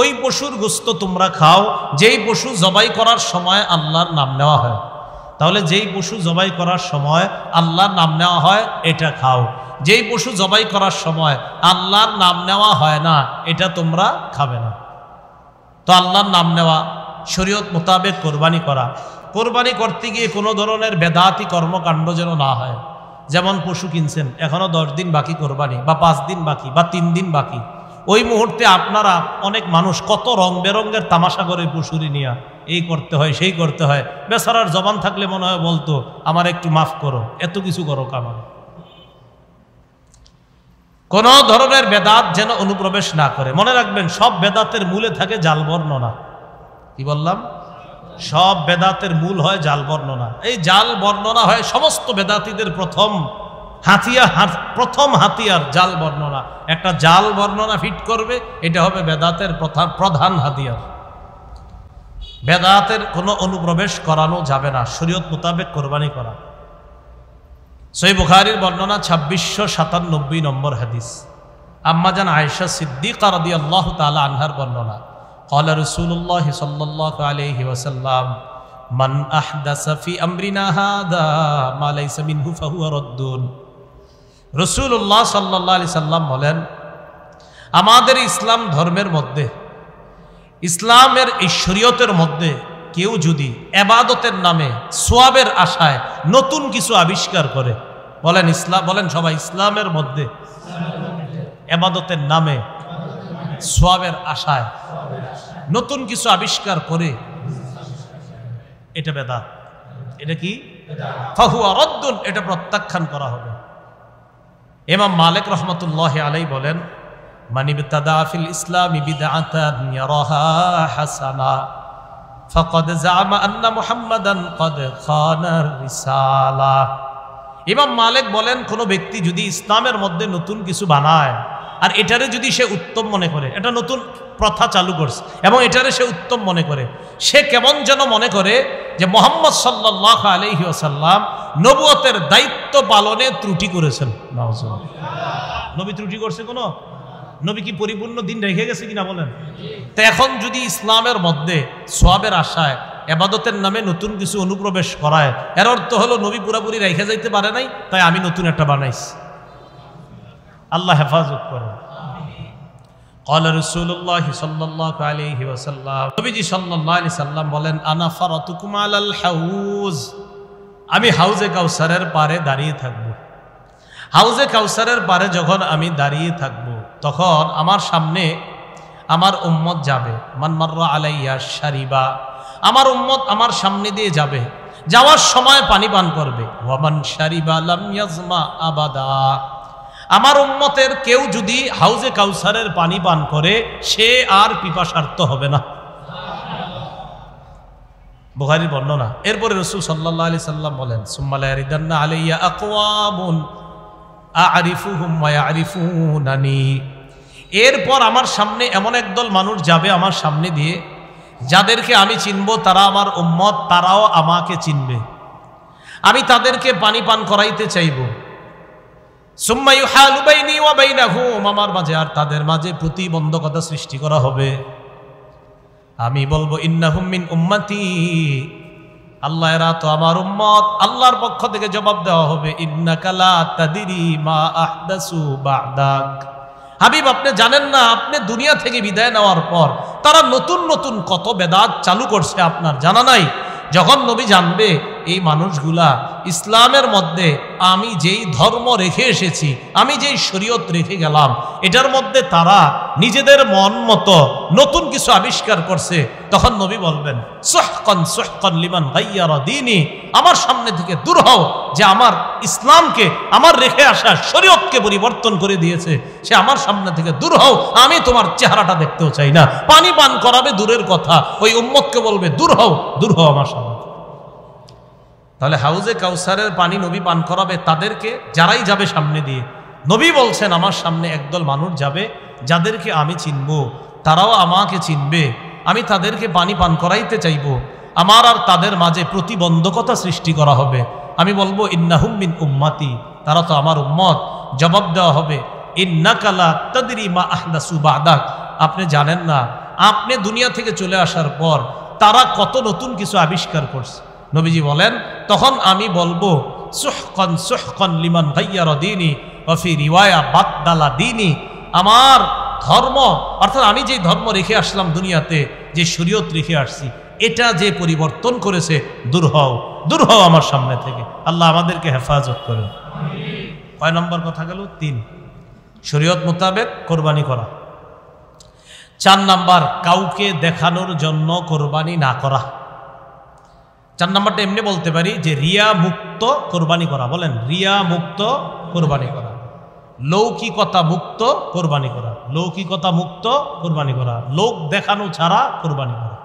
ওই পশুর গোশত তোমরা খাও যেই পশু জবাই করার সময় আল্লাহর নাম নেওয়া হয়। তাহলে যেই পশু জবাই করার সময় আল্লাহর নাম নেওয়া হয় এটা খাও, যেই পশু জবাই করার সময় আল্লাহর নাম নেওয়া হয় না এটা তোমরা খাবে না। তো আল্লাহর নাম নেওয়া, শরীয়ত মোতাবেক কোরবানি করা। কোরবানি করতে গিয়ে কোনো ধরনের বেদাতি কর্মকাণ্ড যেন না হয়। যেমন পশু কিনছেন, এখনো 10 দিন বাকি কোরবানি, বা 5 দিন বাকি, বা 3 দিন বাকি, ওই মুহূর্তে আপনারা অনেক মানুষ কত রং বেরঙ্গের তামাশা করে পশুরি নিয়া এই করতে হয় সেই করতে হয়। বেচারার জবান থাকলে মনে হয় বলতো আমার একটু মাফ করো, এত কিছু করো কামান। কোন ধরনের বেদাত যেন অনুপ্রবেশ না করে। মনে রাখবেন সব বেদাতের মূলে থাকে জাল বর্ণনা। কি বললাম? সব বেদাতের মূল হয় জাল বর্ণনা। এই জাল বর্ণনা হয় সমস্ত বেদাতীদের প্রথম হাতিয়ার জাল বর্ণনা। একটা জাল বর্ণনা ফিট করবে, এটা হবে বেদাতের প্রধান হাতিয়ার। বেদাতের কোনো অনুপ্রবেশ করানো যাবে না, শরীয়ত মোতাবেক কোরবানি করা। সহিহ বুখারীর বর্ণনা 2697 নম্বর হাদিস, আম্মাজান আয়েশা সিদ্দিকা রাদিয়াল্লাহু তাআলা আনহার বর্ণনা, قال رسول الله صلى الله عليه وسلم من احدث في امرنا هذا ما ليس منه فهو رد। রাসূলুল্লাহ সাল্লাল্লাহু আলাইহি সাল্লাম বলেন, আমাদের ইসলাম ধর্মের মধ্যে, ইসলামের এই শরীয়তের মধ্যে কেউ যদি ইবাদতের নামে সওয়াবের আশায় নতুন কিছু আবিষ্কার করে, বলেন ইসলাম, বলেন সবাই, ইসলামের মধ্যে ইবাদতের নামে সওয়াবের আশায় নতুন কিছু আবিষ্কার করে, এটা বেদাত। এটা কি? ফাহুয়া রাদ্দুন, এটা প্রত্যাখ্যান করা হবে। ইমাম মালিক রাহমাতুল্লাহি আলাইহি বলেন, মান ইবতাদা ফিল ইসলামি বিদআতান ইয়ারাহা হাসানা ফাকাদ জাআমা আন্না মুহাম্মাদান ক্বাদ খানা রিসালা। ইমাম মালিক বলেন, কোন ব্যক্তি যদি ইসলামের মধ্যে নতুন কিছু বানায় আর এটারে যদি সে উত্তম মনে করে, এটা নতুন প্রথা চালু করছে এবং এটারে সে উত্তম মনে করে, সে কেমন যেন মনে করে যে মুহাম্মদ সাল্লাল্লাহু আলাইহি ওয়াসাল্লাম নবুয়তের দায়িত্ব পালনে ত্রুটি করেছেন। নাউজুবিল্লাহ। নবী ত্রুটি করছে কোনো? নবী কি পরিপূর্ণ দিন রেখে গেছে কিনা বলেন? তো এখন যদি ইসলামের মধ্যে সওয়াবের আশায় ইবাদতের নামে নতুন কিছু অনুপ্রবেশ করায়, এর অর্থ হলো নবী পুরাপুরি রেখে যাইতে পারে নাই, তাই আমি নতুন একটা বানাইছি। আল্লাহ হেফাজত করেন। قال رسول الله صلى الله عليه وسلم, নবীজি সাল্লাল্লাহু আলাইহি সাল্লাম বলেন, আনা ফারাতুকুম আলাল হাউজ, আমি হাউজে কাউসারের পারে দাঁড়িয়ে থাকব। হাউজে কাউসারের পারে যখন আমি দাঁড়িয়ে থাকব, তখন আমার সামনে আমার উম্মত যাবে। মান মাররা আলাইয়া শারিবা, আমার উম্মত আমার সামনে দিয়ে যাবে, যাওয়ার সময় পানি পান করবে। ওয়ামান শারিবা লাম ইয়াজমা আবাদা, আমার উম্মতের কেউ যদি হাউজে কাউসারের পানি পান করে সে আর পিপাসার্ত হবে না। বুখারীর বর্ণনা। এরপরে রাসূল সাল্লাল্লাহু আলাইহি সাল্লাম বলেন, সুম্মা লা ইয়ারিদান্না আলাইয়া আকওয়ামুন আ'রিফুহুম ওয়া ইয়ারিফুনানি, এরপর আমার সামনে এমন একদল মানুষ যাবে আমার সামনে দিয়ে, যাদেরকে আমি চিনব, তারা আমার উম্মত, তারাও আমাকে চিনবে। আমি তাদেরকে পানি পান করাইতে চাইব। সুম্মা ইউহালু বাইনি ওয়া বাইনাহুম, আমার মাঝে আর তাদের মাঝে প্রতিবন্ধকতা সৃষ্টি করা হবে। আমি বলবো, ইন্নাহুম মিন উম্মতি, আল্লাহ এরা তো আমার উম্মত। আল্লাহর পক্ষ থেকে জবাব দেওয়া হবে, ইন্নাকা লা তাদরি মা আহদাসু বা'দাক, হাবিব আপনি জানেন না, আপনি দুনিয়া থেকে বিদায় নেওয়ার পর তারা নতুন নতুন কত বেদাত চালু করছে, আপনার জানা নাই। যখন নবী জানবে এই মানুষগুলা ইসলামের মধ্যে আমি যেই ধর্ম রেখে এসেছি, আমি যেই শরীয়ত রেখে গেলাম, এটার মধ্যে তারা নিজেদের মন মতো নতুন কিছু আবিষ্কার করছে, তখন নবী বলবেন, সুহকান সুহকান লিমান গায়্যারা দীনি, আমার সামনে থেকে দূর হও, যে আমার ইসলামকে, আমার রেখে আসা শরীয়তকে পরিবর্তন করে দিয়েছে, সে আমার সামনে থেকে দূর হও, আমি তোমার চেহারাটা দেখতেও চাই না। পানি পান করাবে দূরের কথা, ওই উম্মতকে বলবে, দূর হও, দূর হও আমার সামনে। তাহলে হাউজে কাউসারের পানি নবী পান করাবে তাদেরকে, যারাই যাবে সামনে দিয়ে। নবী বলছেন, আমার সামনে একদল মানুষ যাবে যাদেরকে আমি চিনব, তারাও আমাকে চিনবে, আমি তাদেরকে পানি পান করাইতে চাইব। আমার আর তাদের মাঝে প্রতিবন্ধকতা সৃষ্টি করা হবে। আমি বলবো, ইন্নাহুম মিন উম্মতি, তারা তো আমার উম্মত। জবাব দেওয়া হবে, ইন্নাকা লা তাদরি মা আহদাসু বা'দাক, আপনি জানেন না, আপনি দুনিয়া থেকে চলে আসার পর তারা কত নতুন কিছু আবিষ্কার করছে। নবীজি বলেন, তখন আমি বলবো, সুহকান সুহকান লিমান গায়্যারা দীনি ওয়া ফি রিওয়ায়া বাদদালা দীনি, আমার ধর্ম, অর্থাৎ আমি যে ধর্ম রেখে আসলাম দুনিয়াতে, যে শরীয়ত রেখে আসছি, এটা যে পরিবর্তন করেছে, দূর হও, দূর হও আমার সামনে থেকে। আল্লাহ আমাদেরকে হেফাজত করেন। কয় নম্বর কথা গেল? 3, শরীয়ত মোতাবেক কোরবানি করা। 4 নাম্বার, কাউকে দেখানোর জন্য কোরবানি না করা। 4 নাম্বারটা এমনি বলতে পারি যে রিয়া মুক্ত কোরবানি করা। বলেন, রিয়া মুক্ত কোরবানি করা, লৌকিকতা মুক্ত কোরবানি করা, লৌকিকতা মুক্ত কোরবানি করা, লোক দেখানো ছাড়া কোরবানি করা।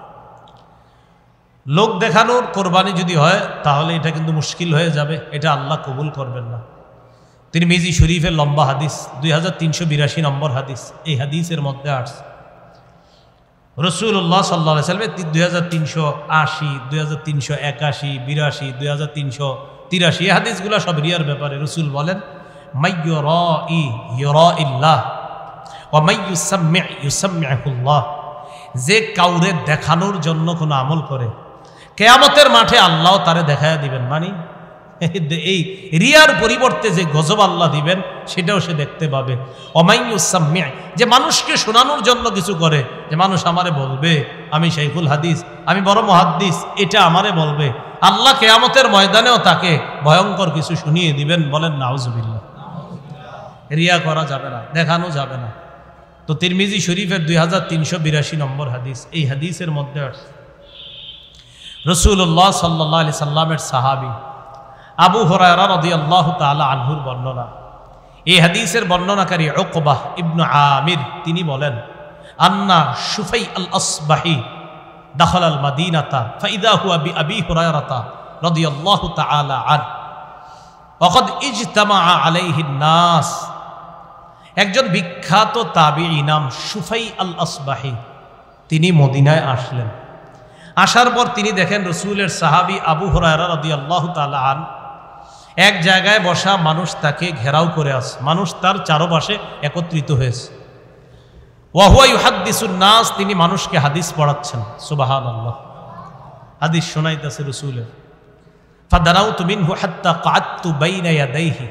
লোক দেখানোর কোরবানি যদি হয় তাহলে এটা কিন্তু মুশকিল হয়ে যাবে, এটা আল্লাহ কবুল করবেন না। তিরমিজি শরীফের লম্বা হাদিস, 2382 নম্বর হাদিস, এই হাদিসের মধ্যে আসছে রাসূলুল্লাহ সাল্লাল্লাহু আলাইহি ওয়াসাল্লাম 2380, 2381, 82, 2383 এই হাদিসগুলো সব রিয়ার ব্যাপারে। রাসূল বলেন, মাইয়ুরাই ইউরাইল্লাহ ওয়া মাইয়ুসাম্মি ইউসাম্মিহুল্লাহ, যে কাউরে দেখানোর জন্য কোনো আমল করে, কিয়ামতের মাঠে আল্লাহ তারে দেখায়া দিবেন। মানে এই রিয়ার পরিবর্তে যে গজব আল্লাহ দিবেন সেটাও সে দেখতে পাবে। ওমাইয়ুসাম্মি, যে মানুষকে শোনানোর জন্য কিছু করে, যে মানুষ আমারে বলবে আমি শাইখুল হাদিস, আমি বড় মুহাদ্দিস, এটা আমারে বলবে, আল্লাহ কিয়ামতের ময়দানেও তাকে ভয়ঙ্কর কিছু শুনিয়ে দিবেন। বলেন নাউজুবিল্লাহ। রিয়া করা যাবে না, দেখানো যাবে না। তো তিরমিজি শরীফের 2382 নম্বর হাদিস, এই হাদিসের মধ্যে রাসূলুল্লাহ সাল্লাল্লাহু আলাইহি সাল্লামের সাহাবী আবু হুরায়রা রাদিয়াল্লাহু তাআলা আনহুর বর্ণনা। এই হাদিসের বর্ণনাকারী উকবাহ ইবনে আমির, তিনি বলেন, আন্না শুফাই আল আসবাহি দাখালা আল মাদিনাতা ফাইদা হুয়া বিআবি হুরায়রা রাদিয়াল্লাহু তাআলা আনহু ওয়া ক্বাদ ইজতামা আলাইহি নাস। একজন বিখ্যাত তাবিঈ নাম শুফাই আল আসবাহি, তিনি মদিনায় আসলেন। আসার পর তিনি দেখেন রাসূলের সাহাবী আবু হুরায়রা রাদিয়াল্লাহু তাআলা আনহু এক জায়গায় বসা, মানুষ তাকে ঘেরাও করে আছে, মানুষ তার চারপাশে একত্রিত হয়েছে। ওয়া হুয়া ইউহাদ্দিসুন নাস, তিনি মানুষকে হাদিস পড়াচ্ছেন। সুবহানাল্লাহ, হাদিস শোনাইতেছে রাসূলের। ফাদানাউতু মিনহু হাত্তা ক্বাদতু বাইনা ইয়াদাইহি,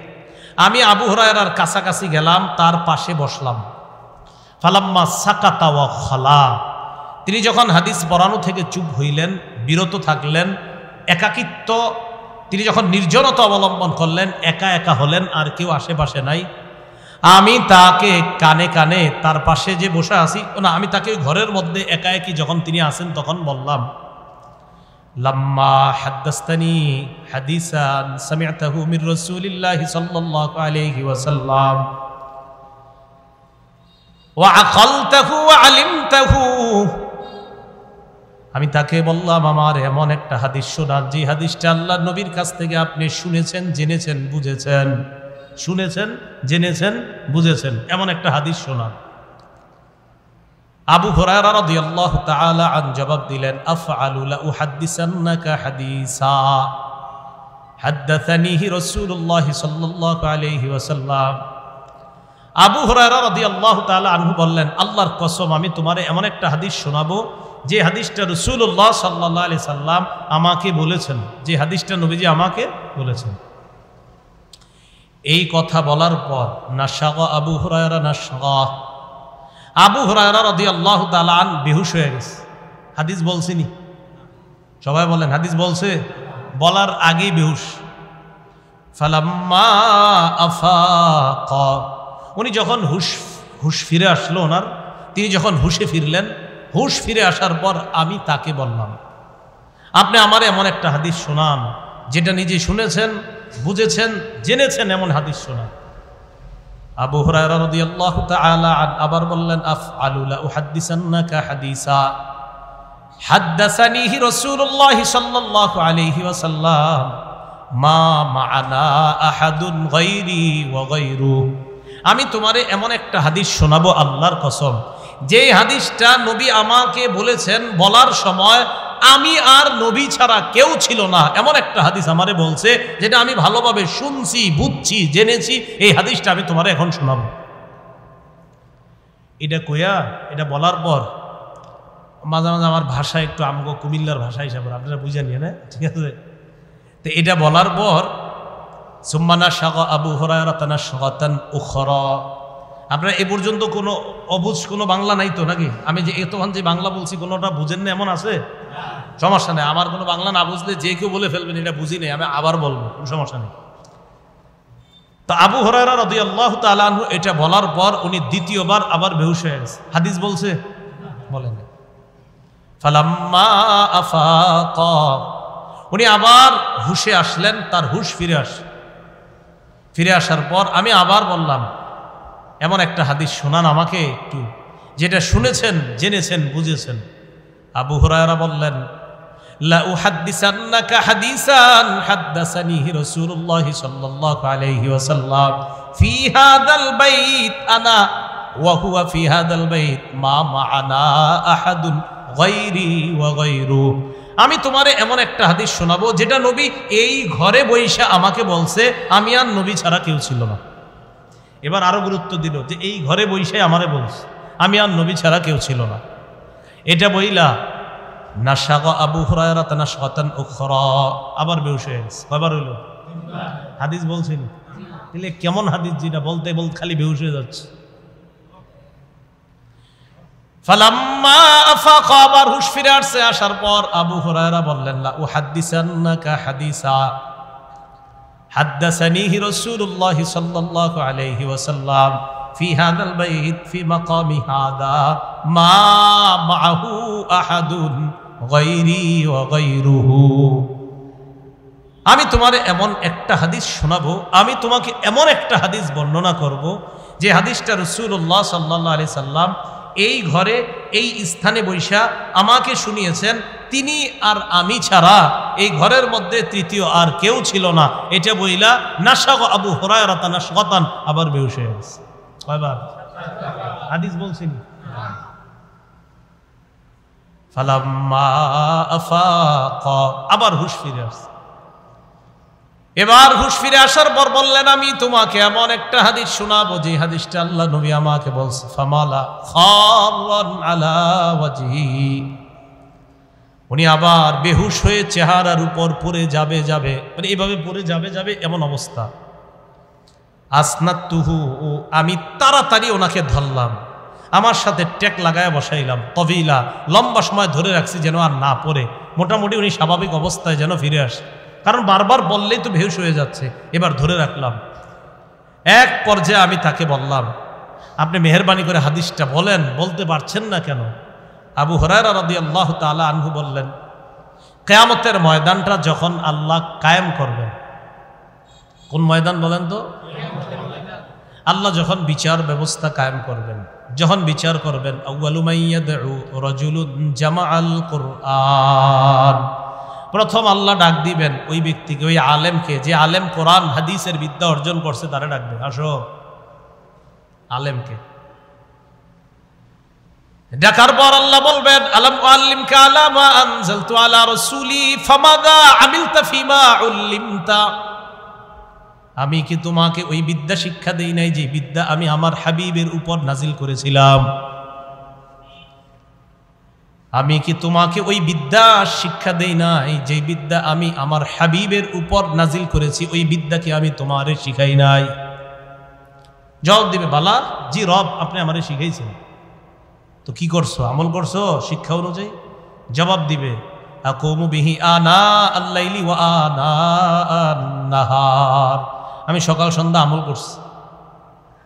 আমি আবু হুরায়রার কাছাকাছি গেলাম, তার পাশে বসলাম। ফালাম্মা সাকাতা ওয়া খালা, তিনি যখন হাদিস পড়ানো থেকে চুপ হইলেন, বিরত থাকলেন, একাকিত্ব, তিনি যখন নির্জনতা অবলম্বন করলেন, একা একা হলেন, আর কেউ আশেপাশে নাই, আমি তাকে কানে কানে, তার পাশে যে বসে আছি না, আমি তাকে ঘরের মধ্যে একা একই যখন তিনি আছেন তখন বললাম, লাম্মা হাদ্দাসতানি হাদিসান সামি'তাহু মির রাসূলিল্লাহি সাল্লাল্লাহু আলাইহি ওয়াসাল্লাম ওয়া আকালতাহু ওয়া আলিমতাহু, আমি তাকে বললাম, আমার এমন একটা হাদিস শোনান যে হাদিসটা আল্লাহর নবীর কাছ থেকে আপনি শুনেছেন, জেনেছেন, বুঝেছেন, শুনেছেন, জেনেছেন, বুঝেছেন, এমন একটা হাদিস শোনান। আবু হুরায়রা রাদিয়াল্লাহু তাআলা আন জবাব দিলেন, আফআলু লা উহাদ্দিসান্নাকা হাদিসা হাদ্দাসানিহি রাসূলুল্লাহ সাল্লাল্লাহু আলাইহি ওয়াসাল্লাম। আবু হুরায়রা রাদিয়াল্লাহু তাআলা আনহু বললেন, আল্লাহর কসম, আমি তোমারে এমন একটা হাদিস শোনাবো যে হাদিসটা রাসূলুল্লাহ সাল্লাল্লাহু আলাইহি সাল্লাম আমাকে বলেছেন, যে হাদিসটা নবীজি আমাকে বলেছেন। এই কথা বলার পর নাশাগা আবু হুরায়রা নাশগা, আবু হুরায়রা রাদিয়াল্লাহু তাআলা আন বেহুশ হয়ে গেছে। হাদিস বলছিনি, সবাই বলেন হাদিস বলছে, বলার আগেই বেহুশ। ফালাম্মা আফাকা, উনি যখন হুশ ফিরে আসলো ওনার, তিনি যখন হুশে ফিরলেন, হুশ ফিরে আসার পর আমি তাকে বললাম, আপনি আমার এমন একটা হাদিস শোনান যেটা নিজে শুনেছেন, বুঝেছেন, জেনেছেন, এমন হাদিস শোনান। আবু হুরায়রা রাদিয়াল্লাহু তাআলা আবার বললেন, আফআলু লা উহাদ্দিসান্নাকা হাদিসা হাদ্দাসানিহি রাসূলুল্লাহ সাল্লাল্লাহু আলাইহি ওয়াসাল্লাম মা মা'ানা আহাদুন গায়রি ওয়া গায়রু, আমি তোমারে এমন একটা হাদিস শোনাবো আল্লাহর কসম, যে হাদিসটা নবী আমাকে বলেছেন, বলার সময় আমি আর নবী ছাড়া কেউ ছিল না, এমন একটা হাদিস আমারে বলছে, যেটা আমি ভালোভাবে শুনছি, বুঝছি, জেনেছি, এই হাদিসটা আমি তোমারে এখন শোনাবো। এটা কইয়া, এটা বলার পর মাঝে মাঝে আমার ভাষা একটু আমগো কুমিল্লার ভাষা হিসাবে আপনারা বুঝে নিয়ে না, ঠিক আছে। তো এটা বলার পর সুম্মা নাশাগা আবু হুরায়রা নাশগাতান উখরা, আপনারা এ পর্যন্ত কোনো অবুঝ কোনো বাংলা নাই তো নাকি? আমি যে এতক্ষণ যে বাংলা বলছি কোনোটা বুঝেন না এমন আছে? সমস্যা নেই, আমার কোনো বাংলা না বুঝলে যে কেউ বলে ফেলবেন এটা বুঝি নেই, আমি আবার বলবো, কোনো সমস্যা নেই। তো আবু হুরায়রা রাদিয়াল্লাহু তাআলা আনহু এটা বলার পর উনি দ্বিতীয়বার আবার বেহুশ হয়ে গেছে। হাদিস বলছে, বলেন। ফালাম্মা আফাকা, উনি আবার হুশে আসলেন, তার হুশ ফিরে আসার পর আমি আবার বললাম, এমন একটা হাদিস শোনান আমাকে একটু, যেটা শুনেছেন, জেনেছেন, বুঝেছেন। আবু হুরায়রা বললেন, লা উহাদ্দিসান্নাকা হাদিসান হাদ্দাসানিহি রাসূলুল্লাহ সাল্লাল্লাহু আলাইহি ওয়াসাল্লাম ফি হাদাল বাইত আনা ওয়া হুয়া ফি হাদাল বাইত মা মা'ানা আহাদুন গায়রি ওয়া গায়রু, আমি তোমারে এমন একটা হাদিস শোনাবো যেটা নবী এই ঘরে বইসা আমাকে বলছে, আমি আর নবী ছাড়া কেউ ছিল না। এবার আরো গুরুত্ব দিল যে এই ঘরে বইসে আমারে বলছে, আমি আর নবী ছাড়া কেউ ছিল না। এটা বইলা নাশাগা আবু হুরায়রা নাশগাতান উখরা, আবার বেহুশ হয়ে গেছে। কয়বার হইল? হাদিস বলছেন, তাহলে কেমন হাদিস যেটা বলতে বলতে খালি বেহুশ হয়ে যাচ্ছে। ফালাম্মা আফাকা, আবার হুশ ফিরে আসছে, আসার পর আবু হুরায়রা বললেন, লা উহাদ্দিসান্নাকা হাদিসা হাদ্দাসানিহি রাসূলুল্লাহ সাল্লাল্লাহু আলাইহি ওয়াসাল্লাম ফি হাদাল বাইত ফি মাকামি হাদা মা মাআহু আহাদুন গায়রি ওয়া গায়রুহু, আমি তোমারে এমন একটা হাদিস শোনাবো, আমি তোমাকে এমন একটা হাদিস বর্ণনা করব, যে হাদিসটা রাসূলুল্লাহ সাল্লাল্লাহু আলাইহি সাল্লাম এই ঘরে এই স্থানে বৈশা আমাকে শুনিয়েছেন, তিনি আর আমি ছাড়া এই ঘরের মধ্যে তৃতীয় আর কেউ ছিল না। এটা বইলা নাশাগা আবু হুরায়রা নাশগাতান, আবার বেহুশ হয়ে গেছে। কয়বার হাদিস বলছেন? ফালাম্মা আফাকা, আবার হুশ ফিরে আসছে। এবার হুঁশ ফিরে আসার পর বললেন, আমি তোমাকে এমন একটা হাদিস শোনাবো যে হাদিসটা আল্লাহ নবী আমাকে বলছে, ফামালা খাররান আলা ওয়াজহি। উনি আবার বেহুশ হয়ে চেহারার উপর পড়ে যাবে, মানে এভাবে পড়ে যাবে এমন অবস্থা। আসনাতুহু, আমি তাড়াতাড়ি ওনাকে ধরলাম, আমার সাথে টেক লাগায় বসাইলাম, তবিলা, লম্বা সময় ধরে রাখছি যেন আর না পড়ে, মোটামুটি উনি স্বাভাবিক অবস্থায় যেন ফিরে আসে, কারণ বারবার বললেই তো বেহুশ হয়ে যাচ্ছে। এবার ধরে রাখলাম। এক পর্যায়ে আমি তাকে বললাম, আপনি মেহেরবানি করে হাদিসটা বলেন, বলতে পারছেন না কেন? আবু হুরায়রা রাদিয়াল্লাহু তাআলা আনহু বললেন, কিয়ামতের ময়দানটা যখন আল্লাহ কায়েম করবেন, কোন ময়দান বলেন তো? আল্লাহ যখন বিচার ব্যবস্থা কায়েম করবেন, যখন বিচার করবেন, আউয়ালু মাইয়াদউ রাজুলুন জামাআল কুরআন, প্রথম আল্লাহ ডাক দিবেন ওই ব্যক্তিকে, ওই আলেমকে, যে আলেম কোরআন হাদিসের বিদ্যা অর্জন করছে, তারা ডাকবে, আসো। আলেমকে ডাকার পর আল্লাহ বলবেন, আলাম উআল্লিমকা আলা মা আনজালতু আলা রাসূলি ফামাযা আমিলতা ফিমা উল্লিমতা, আমি কি তোমাকে ওই বিদ্যা শিক্ষা দেই নাই যে বিদ্যা আমি আমার হাবিবের উপর নাজিল করেছিলাম? আমি কি তোমাকে ওই বিদ্যা শিক্ষা দেই নাই যে বিদ্যা আমি আমার হাবিবের উপর নাজিল করেছি? ওই বিদ্যা কি আমি তোমারে শিখাই নাই? জবাব দিবে, বালা, জি রব, আপনি আমারে শিখাইছেন। তো কি করছো? আমল করছো শিক্ষা অনুযায়ী? জবাব দিবে, আকুমু বিহি আনা আল-লাইলি ওয়া আনা আন-নাহার, আমি সকাল সন্ধ্যা আমল করছি,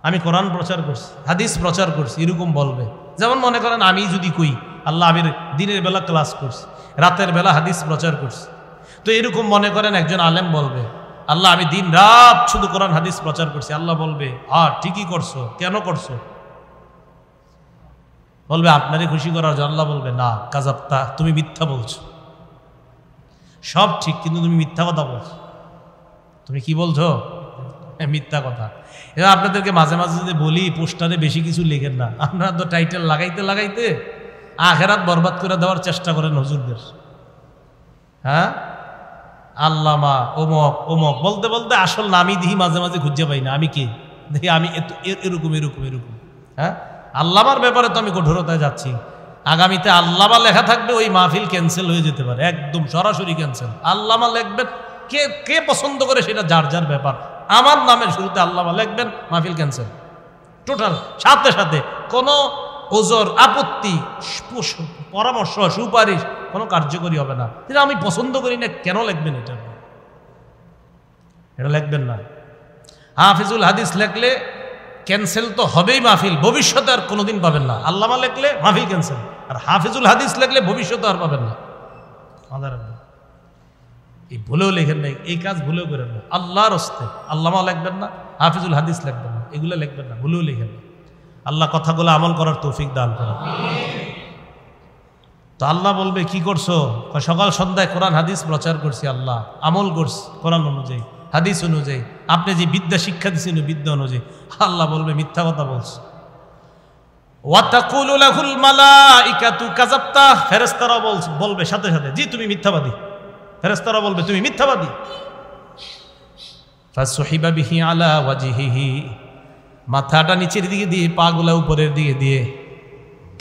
আমি কোরআন প্রচার করছি, হাদিস প্রচার করছি, এরকম বলবে। যেমন মনে করেন আমি যদি কই, আল্লাহ আমি দিনের বেলা ক্লাস করছি, রাতের বেলা হাদিস প্রচার করছি, তো এরকম মনে করেন একজন আলেম বলবে, আল্লাহ আমি দিন রাত শুধু কোরআন হাদিস প্রচার করছি। আল্লাহ বলবে, ঠিকই করছো, কেন করছো? বলবে আপনারই খুশি করার জন্য। আল্লাহ বলবে, না কাযাবতা, তুমি মিথ্যা বলছো, সব ঠিক কিন্তু তুমি মিথ্যা কথা বলছো। তুমি কি বলছো? মিথ্যা কথা। এবার আপনাদেরকে মাঝে মাঝে যদি বলি, পোস্টারে বেশি কিছু লেখেন না, আপনারা তো টাইটেল লাগাইতে আখেরাত বরবাদ করে দেওয়ার চেষ্টা করেন হুজুরদের। হ্যাঁ, আল্লামা ওমক ওমক বলতে বলতে আসল নামই দিই মাঝে মাঝে খুঁজে পাই না, আমি কে দেখি, আমি এরকম। হ্যাঁ, আল্লামার ব্যাপারে তো আমি কঠোরতায় যাচ্ছি। আগামীতে আল্লামা লেখা থাকবে, ওই মাহফিল ক্যান্সেল হয়ে যেতে পারে, একদম সরাসরি ক্যান্সেল। আল্লামা লিখবেন, কে পছন্দ করে সেটা যার যার ব্যাপার। আমার নামের শুরুতে আল্লামা লিখবেন, মাহফিল ক্যান্সেল টোটাল, সাথে কোনো ওজর, আপত্তি, পরামর্শ, সুপারিশ কোনো কার্যকরী হবে না। যেটা আমি পছন্দ করি না, কেন লিখবেন? এটা লিখবেন না। হাফিজুল হাদিস লিখলে ক্যান্সেল তো হবেই মাহফিল, ভবিষ্যতে আর কোনোদিন পাবেন না। আল্লামা লিখলে মাহফিল ক্যান্সেল, আর হাফিজুল হাদিস লিখলে ভবিষ্যতে আর পাবেন না। এই ভুলেও লেখেন না, এই কাজ ভুলেও করেন না। আল্লাহর হস্তে আল্লামা লিখবেন না, হাফিজুল হাদিস লিখবেন না, এগুলো লিখবেন না, ভুলেও লেখেন না। আল্লাহ কথাগুলো আমল করার তৌফিক দান করেন। তো আল্লাহ বলবে, কি করছো? সকাল সন্ধ্যায় কোরআন হাদিস প্রচার করছি, আল্লাহ আমল করছি কোরআন অনুযায়ী, হাদিস অনুযায়ী, আপনি যে বিদ্যা শিক্ষা দিচ্ছেন বিদ্যা অনুযায়ী। আল্লাহ বলবে, মিথ্যা কথা বলছো। ওয়াতাকুলু লাহুল মালাইকাতু কাযাবতা, ফেরেশতারা বলবে সাথে সাথে, জি তুমি মিথ্যাবাদী। ফেরেশতারা বলবে, তুমি মিথ্যাবাদী। ফাসুহিবা বিহি আলা ওয়াজহিহি, মাথাটা নিচের দিকে দিয়ে, পাগুলা উপরের দিকে দিয়ে,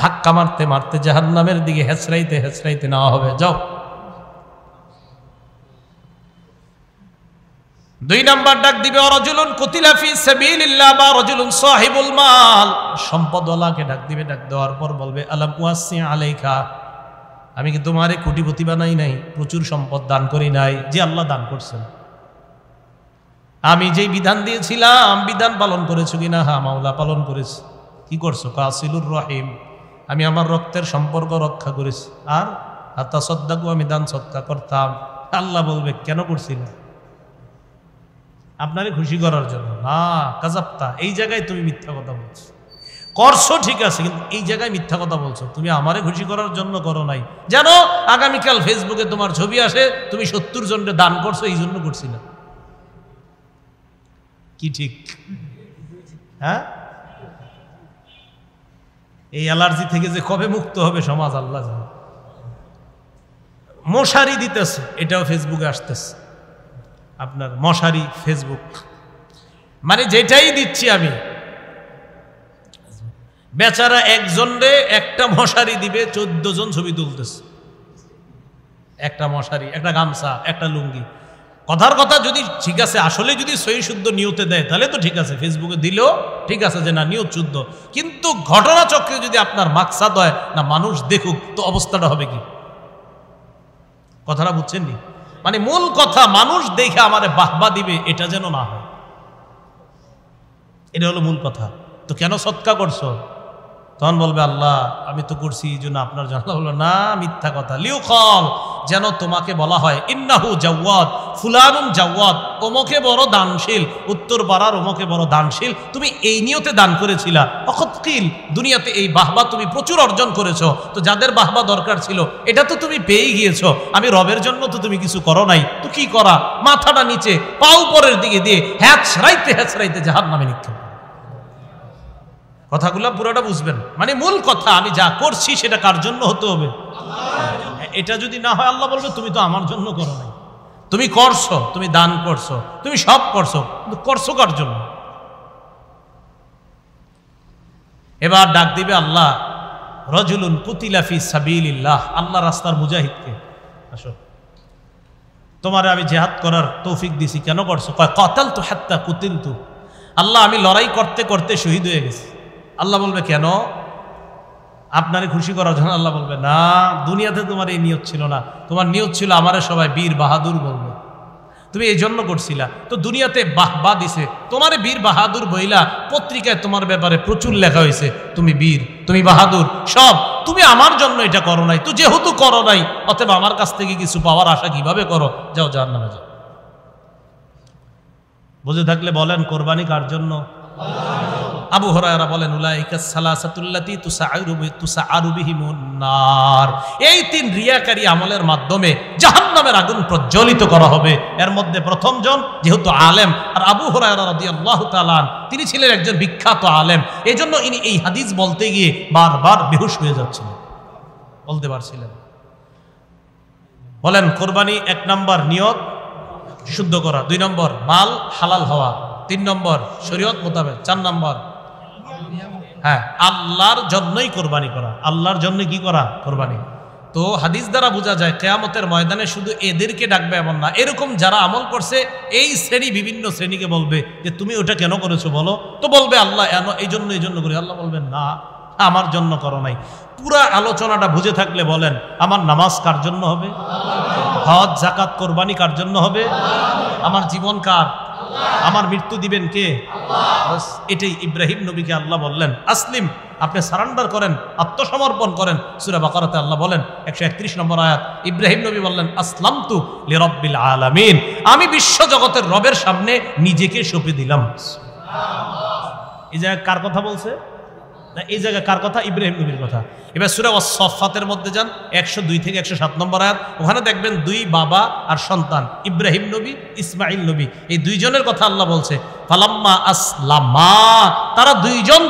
ধাক্কা মারতে মারতে জাহান্নামের দিকে হেঁচড়াইতে নেওয়া হবে। যাও। 2 নাম্বার ডাক দিবে, রাজুলুন কুতিলা ফি সাবিলিল্লাহ, বা রাজুলুন সাহিবুল মাল, সম্পদওয়ালাকে ডাক দিবে। ডাক দেওয়ার পর বলবে, আলাম ওয়াসি আলাইকা, আমি কি তোমারে কোটিপতি বানাই নাই, প্রচুর সম্পদ দান করি নাই? যে আল্লাহ দান করছেন। আমি যেই বিধান দিয়েছিলাম বিধান পালন করেছো কিনা? হ্যাঁ মাওলা পালন করেছি। কি করছো? কাসিলুর রহিম, আমি আমার রক্তের সম্পর্ক রক্ষা করেছি। আর আতাসাদ্দাকু, আমি দান সদকা করতাম। আল্লাহ বলবে, কেন করছিল? আপনারে খুশি করার জন্য। না, কাযাবতা, এই জায়গায় তুমি মিথ্যা কথা বলছো। করছো ঠিক আছে, কিন্তু এই জায়গায় মিথ্যা কথা বলছো। তুমি আমারে খুশি করার জন্য করো নাই, জানো আগামীকাল ফেসবুকে তোমার ছবি আসে, তুমি 70 জনকে দান করছো, এই জন্য করছিলা। কি ঠিক? হ্যাঁ, এই অ্যালার্জি থেকে যে কবে মুক্ত হবে সমাজ আল্লাহ জানে। মশারি দিতেছে, এটাও ফেসবুকে আসতেছে। আপনার মশারি, ফেসবুক, মানে যেটাই দিচ্ছি আমি, বেচারা একজন রে একটা মশারি দিবে 14 জন ছবি তুলতেছে, একটা মশারি, একটা গামছা, একটা লুঙ্গি। কথার কথা যদি ঠিক আছে, আসলে যদি সহি শুদ্ধ নিয়তে দেয় তাহলে তো ঠিক আছে, ফেসবুকে দিলেও ঠিক আছে যে না নিয়ত শুদ্ধ, কিন্তু ঘটনাচক্রে যদি আপনার মাকসাদ হয় না মানুষ দেখুক, তো অবস্থাটা হবে কি? কথাটা বুঝছেন নি? মানে মূল কথা মানুষ দেখে আমারে বাহবা দিবে এটা যেন না হয়, এটা হলো মূল কথা। তো কেন সদকা করছো? তখন বলবে আল্লাহ আমি তো করছি এই জন্য আপনার জন্য। বললো না, মিথ্যা কথা। লিউকাল, যেন তোমাকে বলা হয় ইন্নাহু জাওয়াদ, ফুলানুন জাওয়াদ, ওমকে বড় দানশীল, উত্তর পাড়ার ওমকে বড় দানশীল, তুমি এই নিয়তে দান করেছিলা। অকৎকিল, দুনিয়াতে এই বাহবা তুমি প্রচুর অর্জন করেছো, তো যাদের বাহবা দরকার ছিল এটা তো তুমি পেয়ে গিয়েছো, আমি রবের জন্য তো তুমি কিছু করো নাই, তো কি করা? মাথাটা নিচে, পা উপরের দিকে দিয়ে হ্যাঁচড়াইতে জাহান্নামে নিক্ষেপ। কথাগুলো পুরোটা বুঝবেন, মানে মূল কথা আমি যা করছি সেটা কার জন্য হতে হবে? এটা যদি না হয় আল্লাহ বলবে তুমি তো আমার জন্য করো নাই, তুমি করছো, তুমি দান করছো, তুমি সব করছো, কিন্তু করছো কার জন্য? এবার ডাক দিবে আল্লাহ, রজুলুন কুতিলা ফি সাবিলিল্লাহ, আল্লাহ রাস্তার মুজাহিদকে, আসো তোমারে আমি জিহাদ করার তৌফিক দিছি, কেন করছো? কয় কাতালতু হাত্তা কুতিলতু, আল্লাহ আমি লড়াই করতে করতে শহীদ হয়ে গেছি। আল্লাহ বলবে কেন? আপনারে খুশি করার জন্য? আল্লাহ বলবে না, দুনিয়াতে তোমার এই নিয়ত ছিল না, তোমার নিয়ত ছিল আমারে সবাই বীর বাহাদুর বলবে, তুমি এই জন্য করছিলা। তো দুনিয়াতে বাহবা দিছে, তোমারে বীর বাহাদুর বইলা পত্রিকায় তোমার ব্যাপারে প্রচুর লেখা হয়েছে, তুমি বীর, তুমি বাহাদুর, সব তুমি আমার জন্য এটা করো নাই, তো যেহেতু করো নাই অতএব আমার কাছ থেকে কিছু পাওয়ার আশা কিভাবে করো? যাও জাহান্নামে যাও। বুঝে থাকলে বলেন কোরবানি কার জন্য? আবু হুরায়রা বলেন উলাইকাস সালাসাতুল্লাতী তুসআরু বিহিমুন নার, এই 3 রিয়াকারী আমলের মাধ্যমে জাহান্নামের আগুন প্রজ্বলিত করা হবে। এর মধ্যে প্রথম জন যেহেতু আলেম, আর আবু হুরায়রা রাদিয়াল্লাহু তাআলা তিনি ছিলেন একজন বিখ্যাত আলেম, এজন্য ইনি এই হাদিস বলতে গিয়ে বারবার বেহুশ হয়ে যাচ্ছিলেন, বলতে পারছিলেন। বলেন কোরবানি 1 নম্বর নিয়ত শুদ্ধ করা, 2 নম্বর মাল হালাল হওয়া, 3 নম্বর শরীয়ত মোতাবেক, 4 নম্বর হ্যাঁ আল্লাহর জন্যই কোরবানি করা। আল্লাহর জন্য কি করা? কোরবানি। তো হাদিস দ্বারা বোঝা যায় কিয়ামতের ময়দানে শুধু এদেরকে ডাকবে এমন না, এরকম যারা আমল করছে এই শ্রেণী বিভিন্ন শ্রেণীকে বলবে যে তুমি ওটা কেন করেছো বলো, তো বলবে আল্লাহ এই জন্য করি। আল্লাহ বলবেন না, আমার জন্য করো নাই। পুরা আলোচনাটা বুঝে থাকলে বলেন আমার নামাজ কার জন্য হবে? হজ যাকাত কোরবানি কার জন্য হবে? আমার জীবন কার? আমার মৃত্যু দিবেন কে? এটাই ইব্রাহিম নবীকে আল্লাহ বললেন আসলিম, আপনি সারেন্ডার করেন, আত্মসমর্পণ করেন। সূরা বাকারাতে আল্লাহ বলেন 131 নম্বর আয়াত, ইব্রাহিম নবী বললেন আসলামতু লিরাব্বিল আলামিন, আমি বিশ্ব জগতের রবের সামনে নিজেকে সঁপে দিলাম। এই জায়গায় কার কথা বলছে? এই জায়গায় কার কথা? ইব্রাহিম নবীর কথা। এবার সূরা ওয়াস-সাফফাতের মধ্যে যান 102 থেকে 107 নম্বর আয়াত, ওখানে দেখবেন 2 বাবা আর সন্তান, ইব্রাহিম নবী, ইসমাইল নবী, এই 2 জনের কথা আল্লাহ বলছে। ফালাম্মা আসলামা, তারা 2 জন